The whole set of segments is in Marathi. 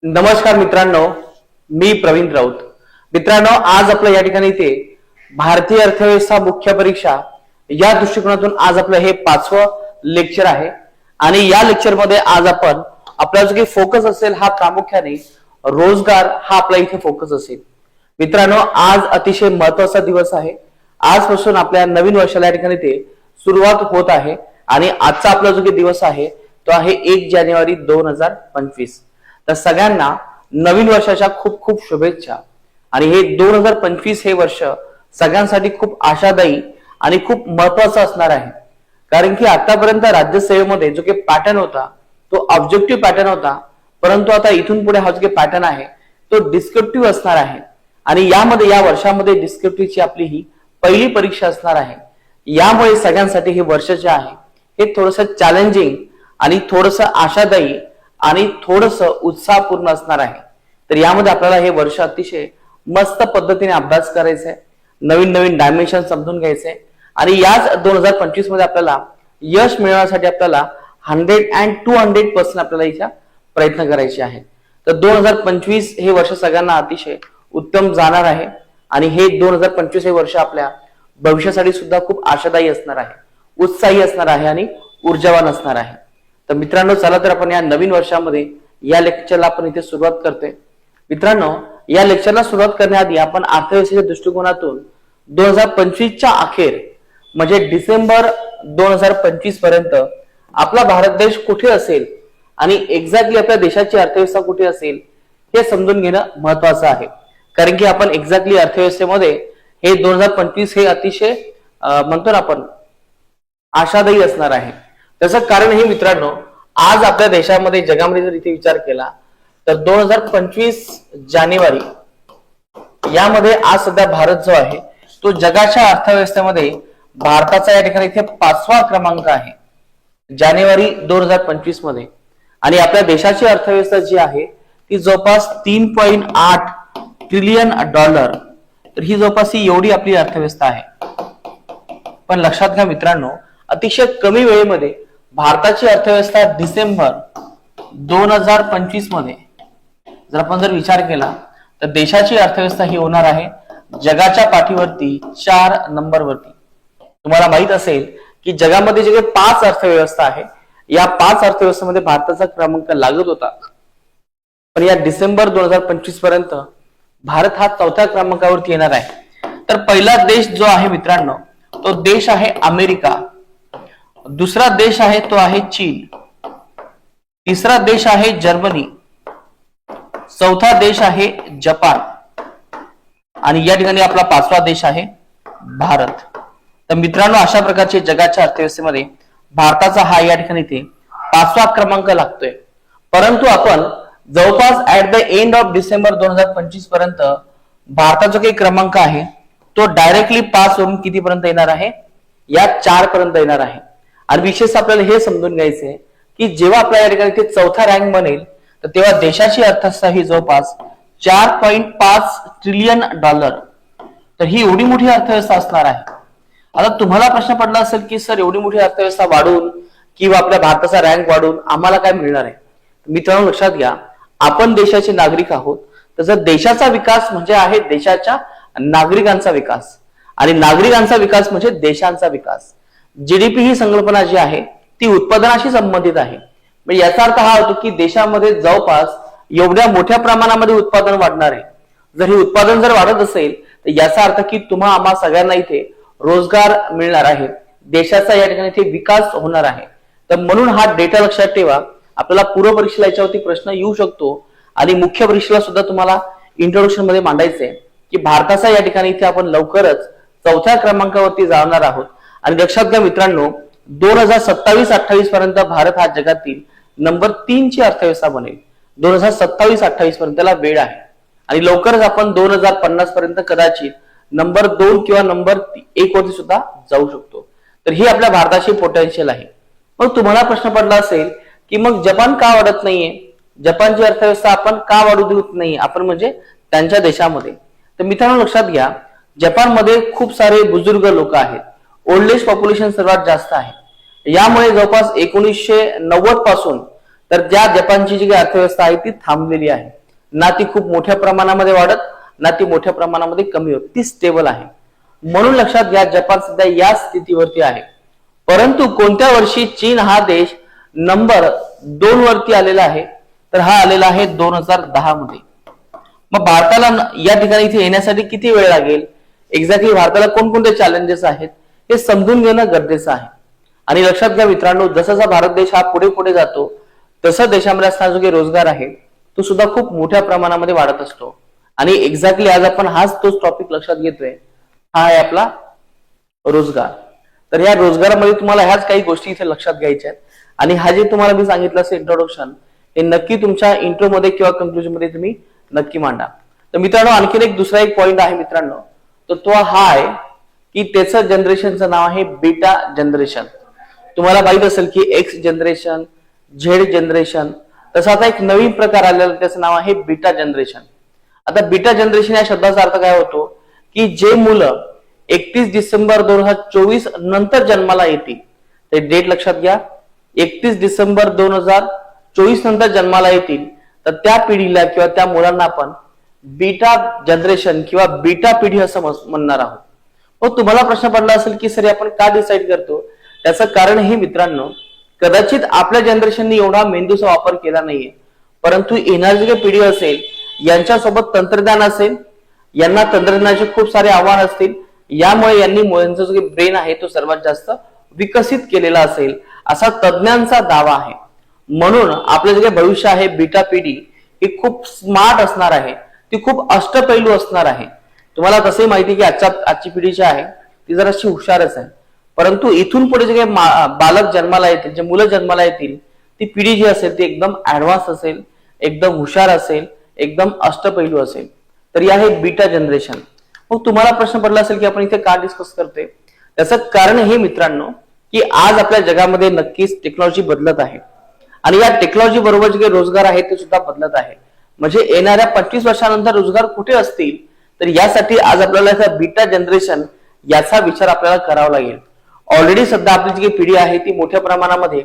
नमस्कार मित्रांनो, मी प्रवीण राऊत। मित्रांनो, आज आपल्या या ठिकाणी इथे भारतीय अर्थव्यवस्था मुख्य परीक्षा या दृष्टिकोनातून आज आपलं हे 5वं लेक्चर आहे आणि या लेक्चर मध्ये आज आपण आपला जो काही फोकस असेल हा प्रामुख्याने रोजगार हा आपला इथे फोकस असेल। मित्रांनो, आज अतिशय महत्त्वाचा दिवस आहे। आजपासून आपल्या नवीन वर्षाला या ठिकाणी ते सुरुवात होत आहे आणि आजचा आपला जो काही दिवस आहे तो आहे 1 जानेवारी 2025। तर सगळ्यांना नवीन वर्षाच्या खूप खूप शुभेच्छा। आणि हे 2025 हे वर्ष सगळ्यांसाठी खूप आशादायी आणि खूप महत्त्वाचं असणार आहे, कारण की आतापर्यंत राज्यसेवेमध्ये जो काही पॅटर्न होता तो ऑब्जेक्टिव्ह पॅटर्न होता, परंतु आता इथून पुढे हा जो काही पॅटर्न आहे तो डिस्क्रिप्टिव्ह असणार आहे आणि यामध्ये या वर्षामध्ये डिस्क्रिप्टिव्हची आपली ही पहिली परीक्षा असणार आहे। यामुळे सगळ्यांसाठी हे वर्ष जे आहे हे थोडंसं चॅलेंजिंग आणि थोडंसं आशादायी आणि थोडंसं उत्साहपूर्ण असणार आहे। तर यामध्ये आपल्याला हे वर्ष अतिशय मस्त पद्धतीने अभ्यास करायचा आहे, नवीन नवीन डायमेन्शन समजून घ्यायचे आणि याच 2025 मध्ये आपल्याला यश मिळवण्यासाठी आपल्याला 100 and 200% आपल्याला याचा प्रयत्न करायचे आहे। तर 2025 हे वर्ष सगळ्यांना अतिशय उत्तम जाणार आहे आणि हे 2025 हे वर्ष आपल्या भविष्यासाठी सुद्धा खूप आशादायी असणार आहे, उत्साही असणार आहे आणि ऊर्जावान असणार आहे। तर मित्रांनो, चला तर आपण या नवीन वर्षामध्ये या लेक्चरला आपण इथे सुरुवात करतोय। मित्रांनो, या लेक्चरला सुरुवात करण्याआधी आपण अर्थव्यवस्थेच्या दृष्टिकोनातून 2025च्या अखेर म्हणजे डिसेंबर 2025 पर्यंत आपला भारत देश कुठे असेल आणि एक्झॅक्टली आपल्या देशाची अर्थव्यवस्था कुठे असेल हे समजून घेणं महत्वाचं आहे, कारण की आपण एक्झॅक्टली अर्थव्यवस्थेमध्ये हे 2025 हे अतिशय म्हणतो ना आपण आशादायी असणार आहे। त्याचं कारण हे मित्रांनो, आज आपल्या देशामध्ये जगामध्ये जर इथे विचार केला तर 2025 जानेवारी यामध्ये आज सध्या भारत जो आहे तो जगाच्या अर्थव्यवस्थेमध्ये भारताचा या ठिकाणी इथे 5वा क्रमांक आहे जानेवारी 2025 मध्ये। आणि आपल्या देशाची अर्थव्यवस्था जी आहे ती जवळपास $3.8 ट्रिलियन। तर ही जवळपास एवढी आपली अर्थव्यवस्था आहे। पण लक्षात घ्या मित्रांनो, अतिशय कमी वेळेमध्ये भारताची अर्थव्यवस्था डिसेंबर 2025 मध्ये जर विचार केला तर देशाची अर्थव्यवस्था ही होणार आहे जगाच्या पाठीवरती 4 नंबरवरती। तुम्हाला माहित असेल की जगामध्ये जे 5 अर्थव्यवस्था आहे या 5 अर्थव्यवस्थेमध्ये भारताचा क्रमांक लागत होता, पण या डिसेंबर 2025 पर्यंत भारत हा 4थ्या क्रमांकावरती येणार आहे। तर पहिला देश जो आहे मित्रांनो तो देश आहे अमेरिका, दुसरा देश आहे तो आहे चीन, तिसरा देश आहे जर्मनी, चौथा देश आहे जपान आणि या ठिकाणी आपला 5वा देश आहे भारत। तर मित्रांनो, अशा प्रकारचे जगाच्या अर्थव्यवस्थेमध्ये भारताचा हा या ठिकाणी ते 5वा क्रमांक लागतोय। परंतु आपण जवळपास at the end of December 2025 पर्यंत भारताचा काही क्रमांक आहे तो डायरेक्टली 5 वरून कितीपर्यंत येणार आहे, या 4 पर्यंत येणार आहे। आणि विशेष आपल्याला हे समजून घ्यायचंय की जेव्हा आपल्या या ठिकाणी ते 4था रँक बनेल तर तेव्हा देशाची अर्थव्यवस्था ही जवळपास $4.5 ट्रिलियन। तर ही एवढी मोठी अर्थव्यवस्था असणार आहे। आता तुम्हाला प्रश्न पडला असेल की सर, एवढी मोठी अर्थव्यवस्था वाढून किंवा आपल्या भारताचा रँक वाढून आम्हाला काय मिळणार आहे? मित्रांनो, लक्षात घ्या, आपण देशाचे नागरिक आहोत, तसं देशाचा विकास म्हणजे आहे देशाच्या नागरिकांचा विकास आणि नागरिकांचा विकास म्हणजे देशांचा विकास। जीडीपी ही संकल्पना जी आहे ती उत्पादनाशी संबंधित आहे। म्हणजे याचा अर्थ हा होतो की देशामध्ये जवळपास एवढ्या मोठ्या प्रमाणामध्ये उत्पादन वाढणार आहे। जर हे उत्पादन जर वाढत असेल तर याचा अर्थ की तुम्हा आम्हा सगळ्यांना इथे रोजगार मिळणार आहे, देशाचा या ठिकाणी इथे विकास होणार आहे। तर म्हणून हा डेटा लक्षात ठेवा। आपल्याला पूर्व परीक्षेला याच्यावरती प्रश्न येऊ शकतो आणि मुख्य परीक्षेला सुद्धा तुम्हाला इंट्रोडक्शन मध्ये मांडायचंय की भारताचा या ठिकाणी इथे आपण लवकरच 4थ्या क्रमांकावरती जाणार आहोत। आणि लक्षात घ्या मित्रांनो, 2027-28 पर्यंत भारत हा जगातील नंबर 3 ची अर्थव्यवस्था बनेल। 2027-28 पर्यंत त्याला वेळ आहे आणि लवकरच आपण 2050 पर्यंत कदाचित नंबर 2 किंवा नंबर 1 वरती सुद्धा जाऊ शकतो। तर ही आपल्या भारताची पोटेन्शियल आहे। मग तुम्हाला प्रश्न पडला असेल की मग जपान का वाढत नाहीये, जपानची अर्थव्यवस्था आपण का वाढू देत नाही आपण म्हणजे त्यांच्या देशामध्ये? तर मित्रांनो, लक्षात घ्या, जपानमध्ये खूप सारे बुजुर्ग लोक आहेत, ओल्ड एज पॉप्युलेशन सर्वात जास्त आहे। यामुळे जवळपास 1990 पासून तर ज्या जपानची जी अर्थव्यवस्था आहे ती थांबलेली आहे, ना ती खूप मोठ्या प्रमाणामध्ये वाढत, ना ती मोठ्या प्रमाणामध्ये कमी होत, ती स्टेबल आहे. म्हणून लक्षात घ्या जपान सध्या या स्थितीवरती आहे. परंतु कोणत्या वर्षी चीन हा देश नंबर 2 वरती आलेला आहे, तर हा आलेला आहे 2010 मध्ये. मग भारताला या ठिकाणी इथे येण्यासाठी किती वेळ लागेल, एक्झॅक्टली भारताला कोणकोणते चॅलेंजेस आहेत हे समजून घेणं गरजेचं आहे. आणि लक्षात घ्या मित्रांनो, जसा भारत देश हा पुढे पुढे जातो तसं देशामध्ये असणारा जो काही रोजगार आहे तो सुद्धा खूप मोठ्या प्रमाणामध्ये वाढत असतो. आणि एक्झॅक्टली आज आपण हाच तोच टॉपिक लक्षात घेतोय, हा आहे आपला रोजगार. तर या रोजगारामध्ये तुम्हाला ह्याच काही गोष्टी इथे लक्षात घ्यायच्या आहेत. आणि हा जे तुम्हाला मी सांगितलं असं इंट्रोडक्शन, हे नक्की तुमच्या इंट्रो मध्ये किंवा कंक्लुजन मध्ये तुम्ही नक्की मांडा. तर मित्रांनो आणखीन एक दुसरा एक पॉइंट आहे मित्रांनो, तर तो हा आहे की त्याचं जनरेशनचं नाव आहे बीटा जनरेशन. तुम्हाला माहित असेल की एक्स जनरेशन, झेड जनरेशन, तसा आता एक नवीन प्रकार आलेला त्याचं नाव आहे बीटा जनरेशन. आता बीटा जनरेशन या शब्दाचा अर्थ काय होतो की जे मुलं 31 डिसेंबर 2024 नंतर जन्माला येतील, ते डेट लक्षात घ्या, 31 डिसेंबर 2024 नंतर जन्माला येतील, तर त्या पिढीला किंवा त्या मुलांना आपण बीटा जनरेशन किंवा बीटा पिढी असं म्हणणार आहोत. मग तुम्हाला प्रश्न पडला असेल की सर आपण का डिसाईड करतो, त्याचं कारण हे मित्रांनो, कदाचित आपल्या जनरेशनने एवढा मेंदूचा वापर केला नाहीये, परंतु येणारी जी पिढी असेल यांच्यासोबत तंत्रज्ञान असेल, यांना तंत्रज्ञानाचे खूप सारे आव्हान असतील, यामुळे यांचा जो ब्रेन आहे तो सर्वात जास्त विकसित केलेला असेल असा तज्ञांचा दावा आहे. म्हणून आपलं जे काही भविष्य आहे बीटा पिढी ही खूप स्मार्ट असणार आहे, ती खूप अष्टपैलू असणार आहे. तुम्हाला तसंही माहिती की आजची पिढी जी आहे ती जराशी हुशारच आहे, परंतु इथून पुढे जे काही बालक जन्माला येतील, जे मुलं जन्माला येतील, ती पिढी जी असेल ती एकदम ऍडव्हान्स असेल, एकदम हुशार असेल, एकदम अष्टपैलू असेल. तर या आहे बीटा जनरेशन. मग तुम्हाला प्रश्न पडला असेल की आपण इथे का डिस्कस करतोय, त्याचं कारण हे मित्रांनो की आज आपल्या जगामध्ये नक्कीच टेक्नॉलॉजी बदलत आहे आणि या टेक्नॉलॉजी बरोबर जे काही रोजगार आहे ते सुद्धा बदलत आहे. म्हणजे येणाऱ्या 25 वर्षानंतर रोजगार कुठे असतील, तर यासाठी आज आपल्याला बीटा जनरेशन याचा विचार आपल्याला करावा लागेल. ऑलरेडी सध्या आपली जी पिढी आहे ती मोठ्या प्रमाणामध्ये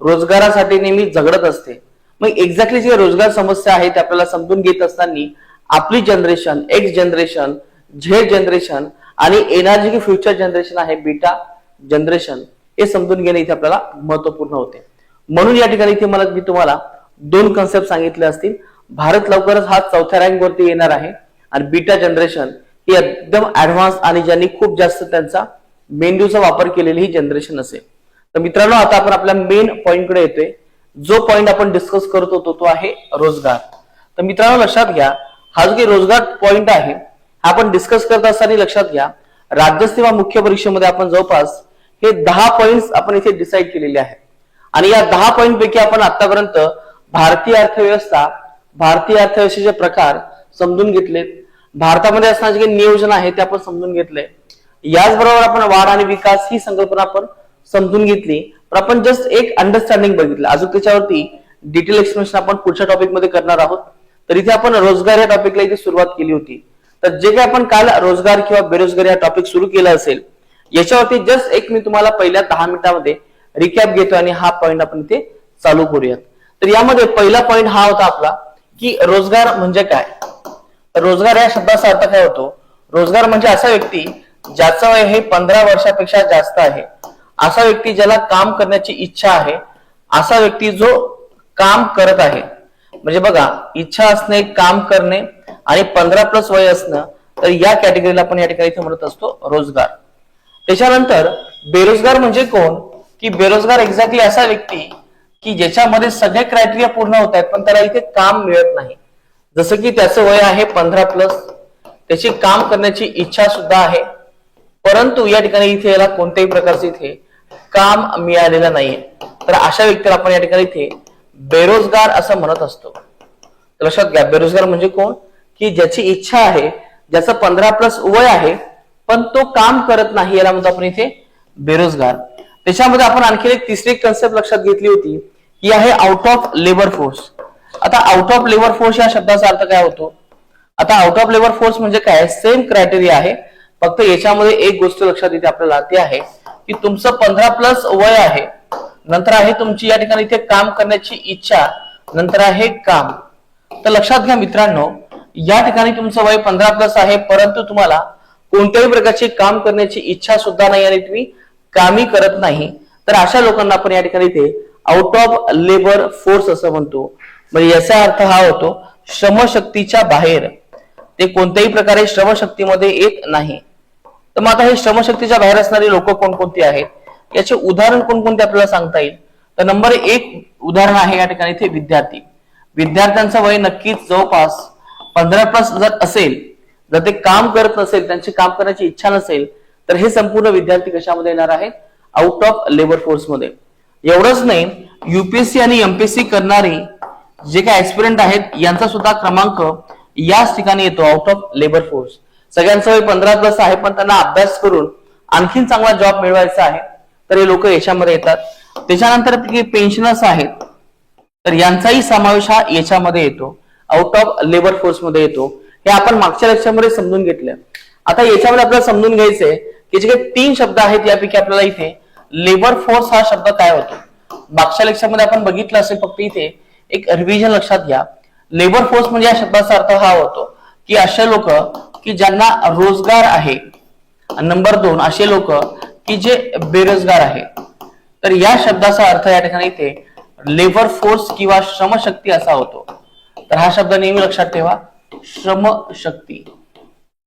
रोजगारासाठी नेहमी झगडत असते. मग एक्झॅक्टली जी रोजगार समस्या आहे ते आपल्याला समजून घेत असताना आपली generation, x generation, Z generation आणि येणारी जी फ्युचर जनरेशन आहे बीटा जनरेशन, हे समजून घेणे इथे आपल्याला महत्वपूर्ण होते. म्हणून या ठिकाणी इथे मी तुम्हाला 2 कन्सेप्ट सांगितले असतील. भारत लवकरच हा 4थ्या रँक वरती येणार आहे आणि बीटा जनरेशन ही एकदम ऍडव्हान्स आणि ज्यांनी खूप जास्त त्यांचा मेंदूचा वापर केलेली ही जनरेशन असेल. तर मित्रांनो आता आपण आपल्या मेन पॉइंट कडे येतोय. जो पॉइंट आपण डिस्कस करत होतो तो आहे रोजगार. तर मित्रांनो लक्षात घ्या, हा जो रोजगार पॉइंट आहे हा आपण डिस्कस करत असताना लक्षात घ्या, राज्यसेवा मुख्य परीक्षेमध्ये आपण जवळपास हे 10 पॉइंट्स आपण इथे डिसाईड केलेले आहेत. आणि या 10 पॉइंट पैकी आपण आतापर्यंत भारतीय अर्थव्यवस्थेचे प्रकार समजून घेतलेत, भारतामध्ये असणारे जे नियोजन आहे ते आपण समजून घेतले, याचबरोबर आपण वाढ आणि विकास ही संकल्पना आपण समजून घेतली. पण आपण जस्ट एक अंडरस्टँडिंग बघितलं, अजून त्याच्यावरती डिटेल एक्सप्लेनेशन आपण पुढच्या टॉपिक मध्ये करणार आहोत. तर इथे आपण रोजगार या टॉपिकला इथे सुरुवात केली होती. तर जे काही आपण काल रोजगार किंवा बेरोजगारी हा टॉपिक सुरू केला असेल, याच्यावरती जस्ट एक मी तुम्हाला पहिल्या 10 मिनिटांमध्ये रिकॅप घेतो आणि हा पॉइंट आपण इथे चालू करूयात. तर यामध्ये पहिला पॉइंट हा होता आपला की रोजगार म्हणजे काय. रोजगार या शब्दाचा अर्थ काय होतो, रोजगार म्हणजे असा व्यक्ती ज्याचं वय हे 15 वर्षापेक्षा जास्त आहे, असा व्यक्ती ज्याला काम करण्याची इच्छा आहे, असा व्यक्ती जो काम करत आहे. म्हणजे बघा, इच्छा असणे, काम करणे आणि 15+ वय असणं, तर या कॅटेगरीला आपण या ठिकाणी इथे म्हणत असतो रोजगार. त्याच्यानंतर बेरोजगार म्हणजे कोण, की बेरोजगार एक्झॅक्टली असा व्यक्ती की ज्याच्यामध्ये सगळे क्रायटेरिया पूर्ण होत आहेत पण त्याला इथे काम मिळत नाही. जसं की त्याचं वय आहे 15+, त्याची काम करण्याची इच्छा सुद्धा आहे, परंतु या ठिकाणी इथे याला कोणत्याही प्रकारचे इथे काम मिळालेलं नाहीये. तर अशा व्यक्तीला आपण या ठिकाणी इथे बेरोजगार असं म्हणत असतो. लक्षात घ्या, बेरोजगार म्हणजे कोण, की ज्याची इच्छा आहे, ज्याचं 15+ वय आहे पण तो काम करत नाही, याला म्हणतो आपण इथे बेरोजगार. त्याच्यामध्ये आपण आणखी एक तिसरी कन्सेप्ट लक्षात घेतली होती, ही आहे आउट ऑफ लेबर फोर्स. आता आउट ऑफ लेबर फोर्स या शब्दाचा अर्थ काय होतो, आता आउट ऑफ लेबर फोर्स म्हणजे काय, सेम क्रायटेरिया आहे, फक्त याच्यामध्ये एक गोष्ट लक्षात येते आपल्याला, ती आहे की तुमचं 15+ वय आहे नंतर आहे तुमची या ठिकाणी इथे काम करण्याची इच्छा, नंतर आहे काम. तर लक्षात घ्या मित्रांनो, या ठिकाणी तुमचं वय 15+ आहे, परंतु तुम्हाला कोणत्याही प्रकारचे काम करण्याची इच्छा सुद्धा नाही आणि तुम्ही कामही करत नाही, तर अशा लोकांना आपण या ठिकाणी इथे आउट ऑफ लेबर फोर्स असं म्हणतो. म्हणजे याचा अर्थ हा होतो श्रमशक्तीच्या बाहेर, ते कोणत्याही प्रकारे श्रमशक्तीमध्ये येत नाही. तर मग आता हे श्रमशक्तीच्या बाहेर असणारी लोक कोणकोणती आहेत, याचे उदाहरण कोणकोणते आपल्याला सांगता येईल. तर नंबर 1 उदाहरण आहे या ठिकाणी इथे विद्यार्थी. विद्यार्थ्यांचं वय नक्कीच जवळपास 15+ जर असेल, जर ते काम करत नसेल, त्यांची काम करण्याची इच्छा नसेल, तर हे संपूर्ण विद्यार्थी कशामध्ये येणार आहेत, आउट ऑफ लेबर फोर्स मध्ये. एवढंच नाही, युपीएससी आणि एमपीएससी करणारे जे काही ऍस्पिरंट आहेत, यांचा सुद्धा क्रमांक याच ठिकाणी येतो, आउट ऑफ लेबर फोर्स. सगळ्यांचं वय 15+ आहे, पण त्यांना अभ्यास करून आणखीन चांगला जॉब मिळवायचा आहे, तर हे लोक याच्यामध्ये येतात. त्याच्यानंतर पेन्शनर्स आहेत, तर यांचाही समावेश हा याच्यामध्ये येतो, आउट ऑफ लेबर फोर्स मध्ये येतो. हे आपण मागच्या लेक्चरमध्ये समजून घेतलं. आता याच्यामध्ये आपल्याला समजून घ्यायचंय की जे काही 3 शब्द आहेत, यापैकी आपल्याला इथे लेबर फोर्स हा शब्द काय होतो. मागच्या लेक्चरमध्ये आपण बघितलं असेल, फक्त इथे एक रिव्हिजन लक्षात घ्या. लेबर फोर्स म्हणजे या शब्दाचा अर्थ हा होतो की असे लोक की ज्यांना रोजगार आहे. नंबर 2 असे लोक की जे बेरोजगार आहेत. तर या शब्दाचा अर्थ या ठिकाणी इथे लेबर फोर्स किंवा श्रमशक्ती असा होतो. तर हा शब्द नेहमी लक्षात ठेवा, श्रमशक्ती.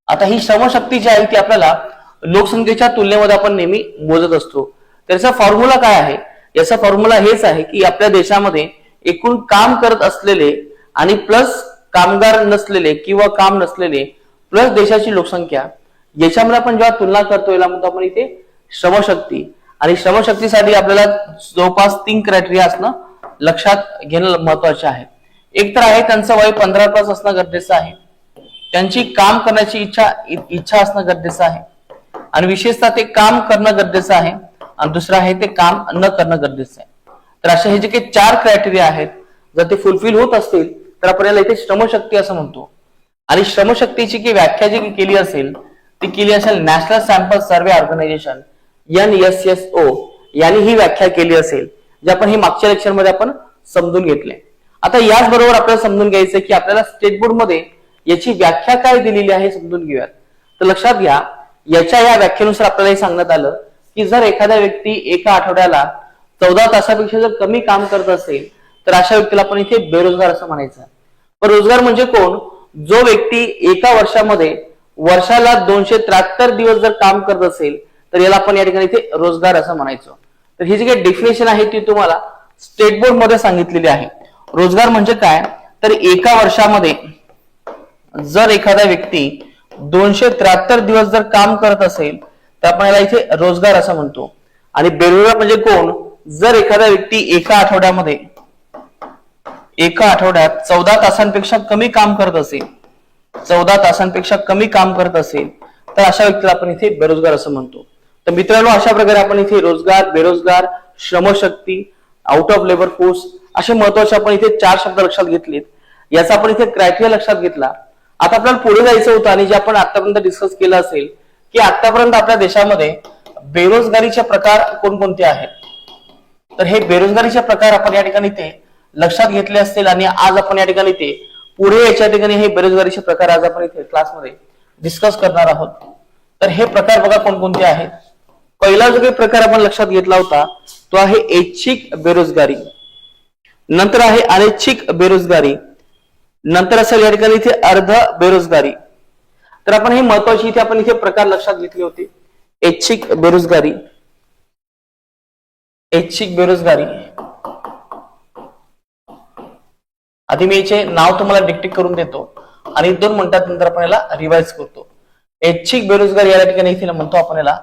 आता ही श्रमशक्ती जी आहे ती आपल्याला लोकसंख्येच्या तुलनेमध्ये आपण नेहमी मोजत असतो. त्याचा फॉर्म्युला काय आहे, याचा फॉर्म्युला हेच आहे की आपल्या देशामध्ये एकूण काम करत असलेले आणि प्लस कामगार नसलेले किंवा काम नसलेले प्लस देशाची लोकसंख्या, याच्यामध्ये आपण जेव्हा तुलना करतो, याला म्हणतो आपण इथे श्रमशक्ती. आणि श्रमशक्तीसाठी आपल्याला जवळपास 3 क्रायटेरिया असणं लक्षात घेणं महत्वाचे आहे. एक तर आहे त्यांचं वय 15+ असणं गरजेचं आहे, त्यांची काम करण्याची इच्छा असणं गरजेचं आहे, आणि विशेषतः ते काम करणं गरजेचं आहे, आणि दुसरं आहे ते काम न करणं गरजेचं आहे. तर असे हे जे काही 4 क्रायटेरिया आहेत, जर ते फुलफिल होत असतील तर आपण याला इथे श्रमशक्ती असं म्हणतो. आणि श्रमशक्तीची की व्याख्या जी केली असेल ती केली असेल national sample survey organisation NSSO यांनी ही व्याख्या केली असेल, जे आपण ही मागच्या लेक्चरमध्ये आपण समजून घेतले. आता याच बरोबर आपल्याला समजून घ्यायचं की आपल्याला स्टेट बोर्ड मध्ये याची व्याख्या काय दिलेली आहे समजून घेऊयात. तर लक्षात घ्या, याच्या या व्याख्येनुसार आपल्याला हे सांगण्यात आलं की जर एखाद्या व्यक्ती एका आठवड्याला 14 तासापेक्षा जर कमी काम करत असेल, तर अशा व्यक्तीला आपण इथे बेरोजगार असं म्हणायचं. पण रोजगार म्हणजे कोण, जो व्यक्ती एका वर्षामध्ये वर्षाला 273 दिवस जर काम करत असेल, तर याला आपण या ठिकाणी इथे रोजगार असं म्हणायचं. तर ही जी काही डेफिनेशन आहे ती तुम्हाला स्टेट बोर्ड मध्ये सांगितलेली आहे. रोजगार म्हणजे काय, तर एका वर्षामध्ये जर एखादा व्यक्ती 273 दिवस जर काम करत असेल, तर आपण याला इथे रोजगार असं म्हणतो. आणि बेरोजगार म्हणजे कोण, जर एखादा व्यक्ती एका आठवड्यात 14 तासांपेक्षा कमी काम करत असेल, 14 तासांपेक्षा कमी काम करत असेल, तर अशा व्यक्तीला आपण इथे बेरोजगार असं म्हणतो. तर मित्रांनो, अशा प्रकारे आपण इथे रोजगार, बेरोजगार, श्रमशक्ती, आउट ऑफ लेबर फोर्स असे महत्वाचे आपण इथे 4 शब्द लक्षात घेतलेत. याचा आपण इथे क्रायटेरिया लक्षात घेतला. आता आपल्याला पुढे जायचं होतं, आणि जे आपण आतापर्यंत डिस्कस केलं असेल की आतापर्यंत आपल्या देशामध्ये बेरोजगारीचे प्रकार कोणकोणते आहेत. तर हे बेरोजगारीचे प्रकार आपण या ठिकाणी इथे लक्षात घेतले असतील, आणि आज आपण या ठिकाणी इथे पुढे याच्या ठिकाणी हे बेरोजगारीचे प्रकार आज आपण इथे क्लासमध्ये डिस्कस करणार आहोत. तर हे प्रकार बघा कोणकोणते आहेत. पहिला जो काही प्रकार आपण लक्षात घेतला होता तो आहे ऐच्छिक बेरोजगारी, नंतर आहे अनैच्छिक बेरोजगारी, नंतर असेल या ठिकाणी इथे अर्ध बेरोजगारी. तर आपण हे महत्वाची इथे आपण इथे प्रकार लक्षात घेतले होते. ऐच्छिक बेरोजगारी, ऐच्छिक बेरोजगारी. आधी मी याचे नाव तुम्हाला डिक्टेट करून देतो आणि 2 मिनिटात नंतर आपण याला रिवाइज करतो. ऐच्छिक बेरोजगारी या ठिकाणी इथे म्हणतो आपण याला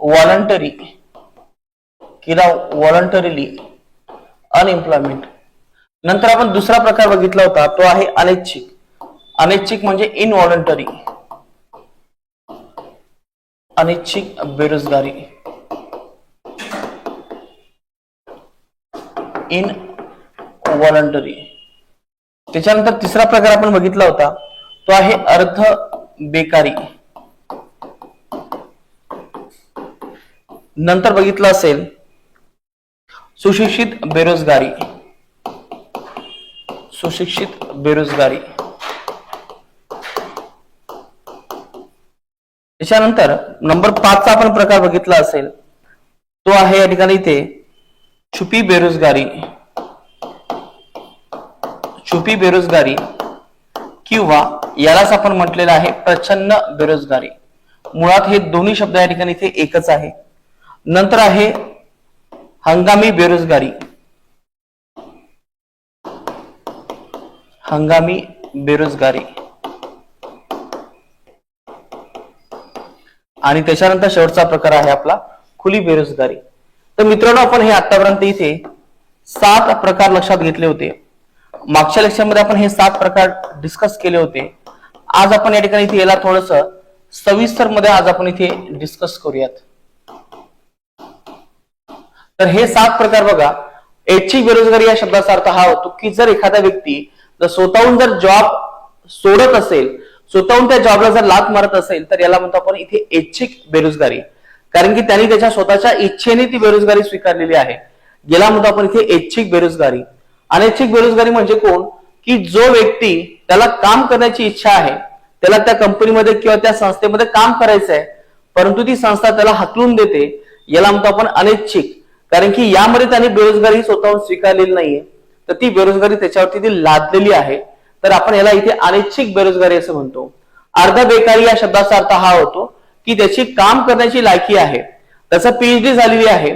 व्हॉलंटरी किंवा व्हॉलंटरीली अनएम्प्लॉयमेंट. नंतर आपण दुसरा प्रकार बघितला होता तो आहे अनैच्छिक. अनैच्छिक म्हणजे इनव्हॉलंटरी, अनैच्छिक बेरोजगारी, इनव्हॉलंटरी. त्याच्यानंतर तिसरा प्रकार आपण बघितला होता तो आहे अर्ध बेकारी. नंतर बघितलं असेल सुशिक्षित बेरोजगारी, सुशिक्षित बेरोजगारी। त्याच्यानंतर नंबर 5 चा आपण प्रकार बघितला असेल तो आहे या ठिकाणी इथे छुपी बेरोजगारी, छुपी बेरोजगारी किंवा यालाच आपण म्हटलेलं आहे प्रच्छन्न बेरोजगारी। मुळात हे दोन्ही शब्द या ठिकाणी इथे एकच आहे। नंतर आहे हंगामी बेरोजगारी, हंगामी बेरोजगारी आणि त्याच्यानंतर शेवटचा प्रकार आहे आपला खुली बेरोजगारी। तर मित्रांनो आपण हे आतापर्यंत इथे 7 प्रकार लक्षात घेतले होते। मागच्या लेक्चरमध्ये आपण हे 7 प्रकार डिस्कस केले होते। आज आपण या ठिकाणी इथे याला थोडस सविस्तर मध्ये आज आपण इथे डिस्कस करूयात। तर हे 7 प्रकार बघा, ऐच्छिक बेरोजगारी या शब्दाचा अर्थ हा होतो की जर एखादा व्यक्ती जर स्वतःहून जर जॉब सोडत असेल, स्वतःहून त्या जॉबला जर लाथ मारत असेल तर याला म्हणतो आपण इथे ऐच्छिक बेरोजगारी, कारण की त्यांनी त्याच्या स्वतःच्या इच्छेने ती बेरोजगारी स्वीकारलेली आहे। याला म्हणतो आपण इथे ऐच्छिक बेरोजगारी। अनैच्छिक बेरोजगारी म्हणजे कोण, की जो व्यक्ती त्याला काम करण्याची इच्छा आहे, त्याला त्या कंपनीमध्ये किंवा त्या संस्थेमध्ये काम करायचं आहे, परंतु ती संस्था त्याला हकलून देते, याला म्हणतो आपण अनैच्छिक, कारण की यामध्ये त्यांनी बेरोजगारी स्वतःहून स्वीकारलेली नाहीये, तर ती बेरोजगारी त्याच्यावरती ती लादलेली आहे, तर आपण याला इथे अनैच्छिक बेरोजगारी असं म्हणतो। अर्ध बेकारी या शब्दाचा अर्थ हा होतो की त्याची काम करण्याची लायकी आहे, त्याचं पीएचडी झालेली आहे,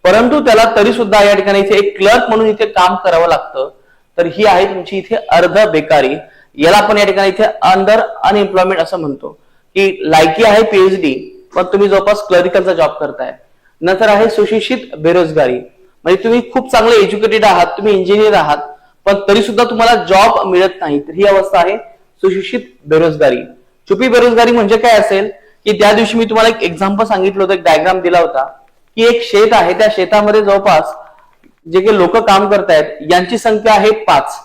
परंतु त्याला तरी सुद्धा या ठिकाणी इथे एक क्लर्क म्हणून इथे काम करावं लागतं, तर ही आहे तुमची इथे अर्ध बेकारी। याला आपण या ठिकाणी इथे अंडर अनएम्प्लॉयमेंट असं म्हणतो की लायकी आहे पीएचडी पण तुम्ही जवळपास क्लरिकलचा जॉब करताय। नंतर आहे सुशिक्षित बेरोजगारी, म्हणजे तुम्ही खूप चांगले एज्युकेटेड आहात, तुम्ही इंजिनियर आहात, पण तरी सुद्धा तुम्हाला जॉब मिळत नाही, तर ही अवस्था आहे सुशिक्षित बेरोजगारी। छुपी बेरोजगारी म्हणजे काय असेल की त्या दिवशी मी तुम्हाला एक एक्झाम्पल सांगितलं होतं, एक डायग्राम दिला होता की एक शेत आहे, त्या शेतामध्ये जवळपास जे काही लोक काम करतायत यांची संख्या आहे 5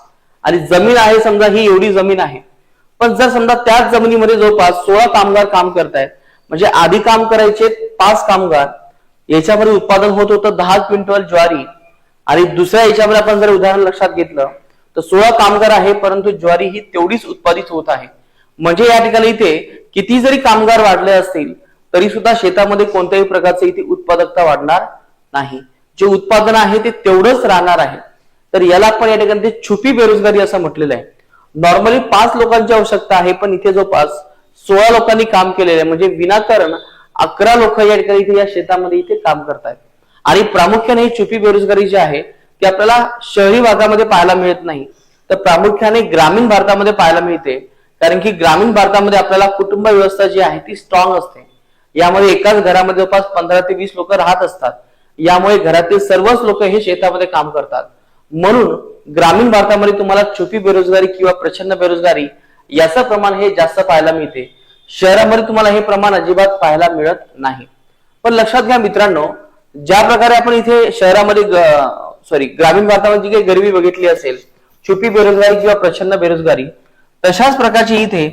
आणि जमीन आहे समजा ही एवढी जमीन आहे, पण जर समजा त्याच जमिनीमध्ये जवळपास 16 कामगार काम करतायत, म्हणजे आधी काम करायचे 5 कामगार, याच्यामध्ये उत्पादन होत होतं 10 क्विंटल ज्वारी, आणि दुसऱ्या याच्यामध्ये आपण जर उदाहरण लक्षात घेतलं तर 16 कामगार आहे परंतु ज्वारी ही तेवढीच उत्पादित होत आहे। म्हणजे या ठिकाणी इथे किती जरी कामगार वाढले असतील तरी सुद्धा शेतामध्ये कोणत्याही प्रकारचे इथे उत्पादकता वाढणार नाही, जे उत्पादन आहे ते तेवढंच राहणार आहे, तर याला आपण या ठिकाणी छुपी बेरोजगारी असं म्हटलेलं आहे। नॉर्मली 5 लोकांची आवश्यकता आहे पण इथे जवळपास 16 लोकांनी काम केलेलं आहे, म्हणजे विनाकारण 11 लोक या ठिकाणी इथे या शेतामध्ये इथे काम करतायत। आणि प्रामुख्याने ही छुपी बेरोजगारी जी आहे ती आपल्याला शहरी भागामध्ये पाहायला मिळत नाही, तर प्रामुख्याने ग्रामीण भारतामध्ये पाहायला मिळते, कारण की ग्रामीण भारतामध्ये आपल्याला कुटुंब व्यवस्था जी आहे ती स्ट्रॉंग असते। यामध्ये एकाच घरामध्ये जवळपास 15 ते 20 लोक राहत असतात, यामुळे घरातील सर्वच लोक हे शेतामध्ये काम करतात, म्हणून ग्रामीण भारतामध्ये तुम्हाला छुपी बेरोजगारी किंवा प्रच्छन्न बेरोजगारी याचं प्रमाण हे जास्त पाहायला मिळते। शहरामध्ये तुम्हाला हे प्रमाण अजिबात पाहायला मिळत नाही। पण लक्षात घ्या मित्रांनो, ज्या प्रकारे आपण इथे शहरामध्ये ग्रामीण भारतामध्ये जी काही गरिबी बघितली असेल, छुपी बेरोजगारी किंवा प्रच्छन्न बेरोजगारी, तशाच प्रकारची इथे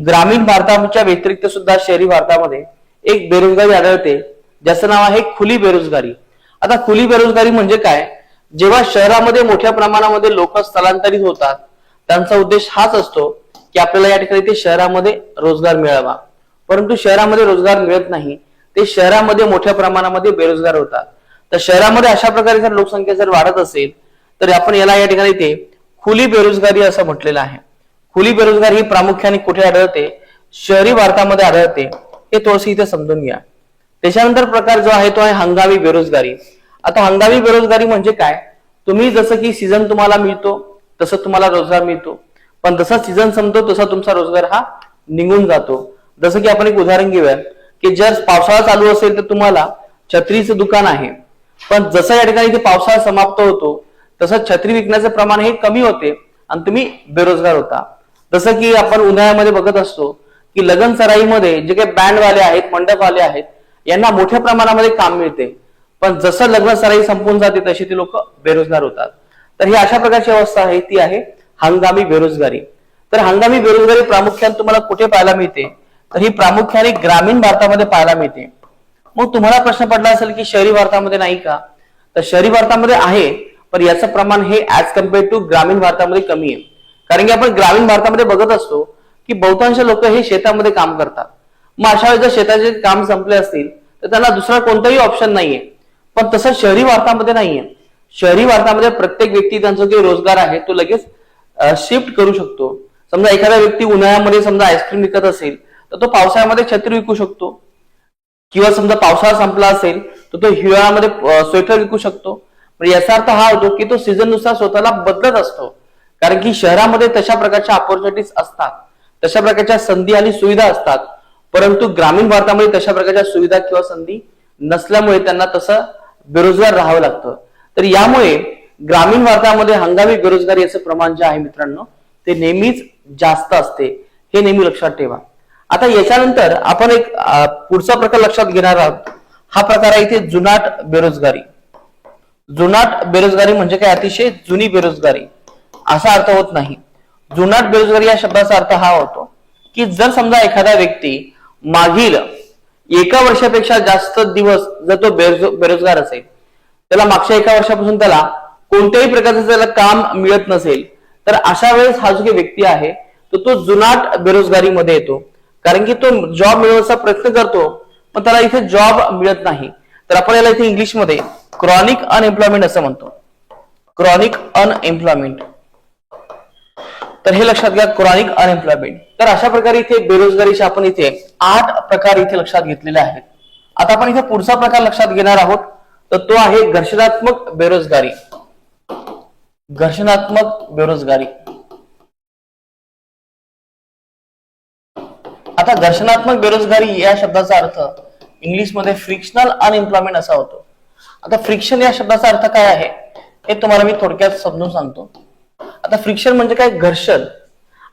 ग्रामीण भारताच्या व्यतिरिक्त सुद्धा शहरी भारतामध्ये एक बेरोजगारी आढळते, ज्याचं नाव आहे खुली बेरोजगारी। आता खुली बेरोजगारी म्हणजे काय, जेव्हा शहरामध्ये मोठ्या प्रमाणामध्ये लोक स्थलांतरित होतात, त्यांचा उद्देश हाच असतो की आपल्याला या ठिकाणी ते शहरामध्ये रोजगार मिळावा, परंतु शहरामध्ये रोजगार मिळत नाही, ते शहरामध्ये मोठ्या प्रमाणामध्ये बेरोजगार होतात। तर शहरामध्ये अशा प्रकारे जर लोकसंख्या जर वाढत असेल तर आपण याला या ठिकाणी ते खुली बेरोजगारी असं म्हटलेलं आहे। खुली बेरोजगारी ही प्रामुख्याने कुठे आढळते, शहरी भारतामध्ये आढळते, हे थोडंसं इथे समजून घ्या। त्याच्यानंतर प्रकार जो आहे तो आहे हंगामी बेरोजगारी। आता हंगामी बेरोजगारी म्हणजे काय, तुम्ही जसं की सीझन तुम्हाला मिळतो तसं तुम्हाला रोजगार मिळतो, पण जसा सीझन संपतो तसा तुमचा रोजगार हा निघून जातो। जसं की आपण एक उदाहरण घेऊया की जर पावसाळा चालू असेल तर तुम्हाला छत्रीचं दुकान आहे, पण जसं या ठिकाणी ते पावसाळा समाप्त होतो तसं छत्री विकण्याचं प्रमाण हे कमी होते आणि तुम्ही बेरोजगार होता। जसं की आपण उन्हाळ्यामध्ये बघत असतो की लग्न सराईमध्ये जे काही बँडवाले आहेत, मंडपवाले आहेत, यांना मोठ्या प्रमाणामध्ये काम मिळते, पण जसं लग्न सराई संपून जाते तशी ते लोक बेरोजगार होतात। तर ही अशा प्रकारची अवस्था आहे ती आहे हंगामी बेरोजगारी। तर हंगामी बेरोजगारी प्रामुख्याने तुम्हाला कुठे पाहायला मिळते, तर ही प्रामुख्याने ग्रामीण भारतामध्ये पाहायला मिळते। मग तुम्हाला प्रश्न पडला असेल की शहरी भारतामध्ये नाही का, तर शहरी भारतामध्ये आहे, पण याचं प्रमाण हे ऍज कम्पेअर टू ग्रामीण भारतामध्ये कमी आहे. कारण की आपण ग्रामीण भारतामध्ये बघत असतो की बहुतांश लोक हे शेतामध्ये काम करतात. मग अशा वेळेस जर शेताचे काम संपले असतील तर त्यांना दुसरा कोणताही ऑप्शन नाहीये. पण तसं शहरी भारतामध्ये नाहीये. शहरी भारतामध्ये प्रत्येक व्यक्ती त्यांचा जो रोजगार आहे तो लगेच शिफ्ट करू शकतो. समजा एखादा व्यक्ती उन्हाळ्यामध्ये समजा आईस्क्रीम विकत असेल तर तो पावसाळ्यामध्ये छत्री विकू शकतो, किंवा समजा पावसाळा संपला असेल तर तो हिवाळ्यामध्ये स्वेटर विकू शकतो. म्हणजे याचा अर्थ हा होतो की तो सीझन नुसार स्वतःला बदलत असतो. कारण की शहरामध्ये तशा प्रकारच्या ऑपॉर्च्युनिटीज असतात, तशा प्रकारच्या संधी आणि सुविधा असतात, परंतु ग्रामीण भारतामध्ये तशा प्रकारच्या सुविधा किंवा संधी नसल्यामुळे त्यांना तसं बेरोजगार राहावं लागतं. तर यामुळे ग्रामीण भारतामध्ये हंगामी बेरोजगारी याचं प्रमाण जे आहे मित्रांनो ते नेहमीच जास्त असते. हे नेहमी लक्षात ठेवा. आता याच्यानंतर आपण एक पुढचा प्रकार लक्षात घेणार आहोत. हा प्रकार आहे इथे जुनाट बेरोजगारी. जुनाट बेरोजगारी म्हणजे काय? अतिशय जुनी बेरोजगारी असा अर्थ होत नाही. जुनाट बेरोजगारी या शब्दाचा अर्थ हा होतो की जर समजा एखादा व्यक्ती मागील 1 वर्षापेक्षा जास्त दिवस जर तो बेरोजगार असेल, त्याला मागच्या 1 वर्षापासून त्याला कोणत्याही प्रकारचं त्याला काम मिळत नसेल, तर अशा वेळेस हा जो काही व्यक्ती आहे तो जुनाट बेरोजगारीमध्ये येतो. कारण की तो जॉब मिळवण्याचा प्रयत्न करतो पण त्याला इथे जॉब मिळत नाही. तर आपण याला इथे इंग्लिशमध्ये क्रॉनिक अनएम्प्लॉयमेंट असं म्हणतो. Chronic unemployment. तर हे लक्षात घ्या, क्रॉनिक अनएम्प्लॉयमेंट. तर अशा प्रकारे इथे बेरोजगारीचे आपण इथे 8 प्रकार इथे लक्षात घेतलेले आहेत. आता आपण इथे पुढचा प्रकार लक्षात घेणार आहोत, तर तो आहे घर्षणात्मक बेरोजगारी. घर्षणात्मक बेरोजगारी. आता घर्षणात्मक बेरोजगारी या शब्दाचा अर्थ इंग्लिशमध्ये फ्रिक्शनल अनएम्प्लॉयमेंट असा होतो. आता फ्रिक्शन या शब्दाचा अर्थ काय आहे हे तुम्हाला मी थोडक्यात समजून सांगतो. आता फ्रिक्शन म्हणजे काय? घर्षण.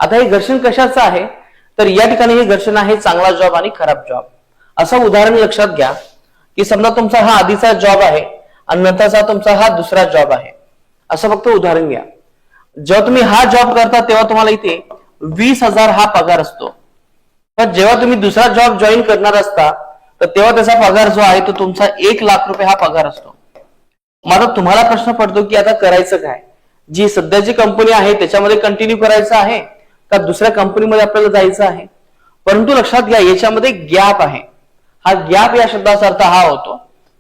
आता हे घर्षण कशाचं आहे? तर या ठिकाणी हे घर्षण आहे चांगला जॉब आणि खराब जॉब. असं उदाहरण लक्षात घ्या की समजा तुमचा हा आधीचा जॉब आहे आणि नंतरचा तुमचा हा दुसरा जॉब आहे. असं फक्त उदाहरण घ्या. जेव्हा तुम्ही हा जॉब करता तेव्हा तुम्हाला इथे 20,000 हा पगार असतो. पण जेव्हा तुम्ही दुसरा जॉब जॉईन करणार असता तर तेव्हा त्याचा पगार जो आहे तो तुमचा 1,00,000 रुपये हा पगार असतो. माझा तुम्हाला प्रश्न पडतो की आता करायचं काय? जी सध्याची कंपनी आहे त्याच्यामध्ये कंटिन्यू करायचं आहे का दुसऱ्या कंपनीमध्ये आपल्याला जायचं आहे? परंतु लक्षात घ्या याच्यामध्ये गॅप आहे. हा गॅप या शब्दाचा अर्थ हा होतो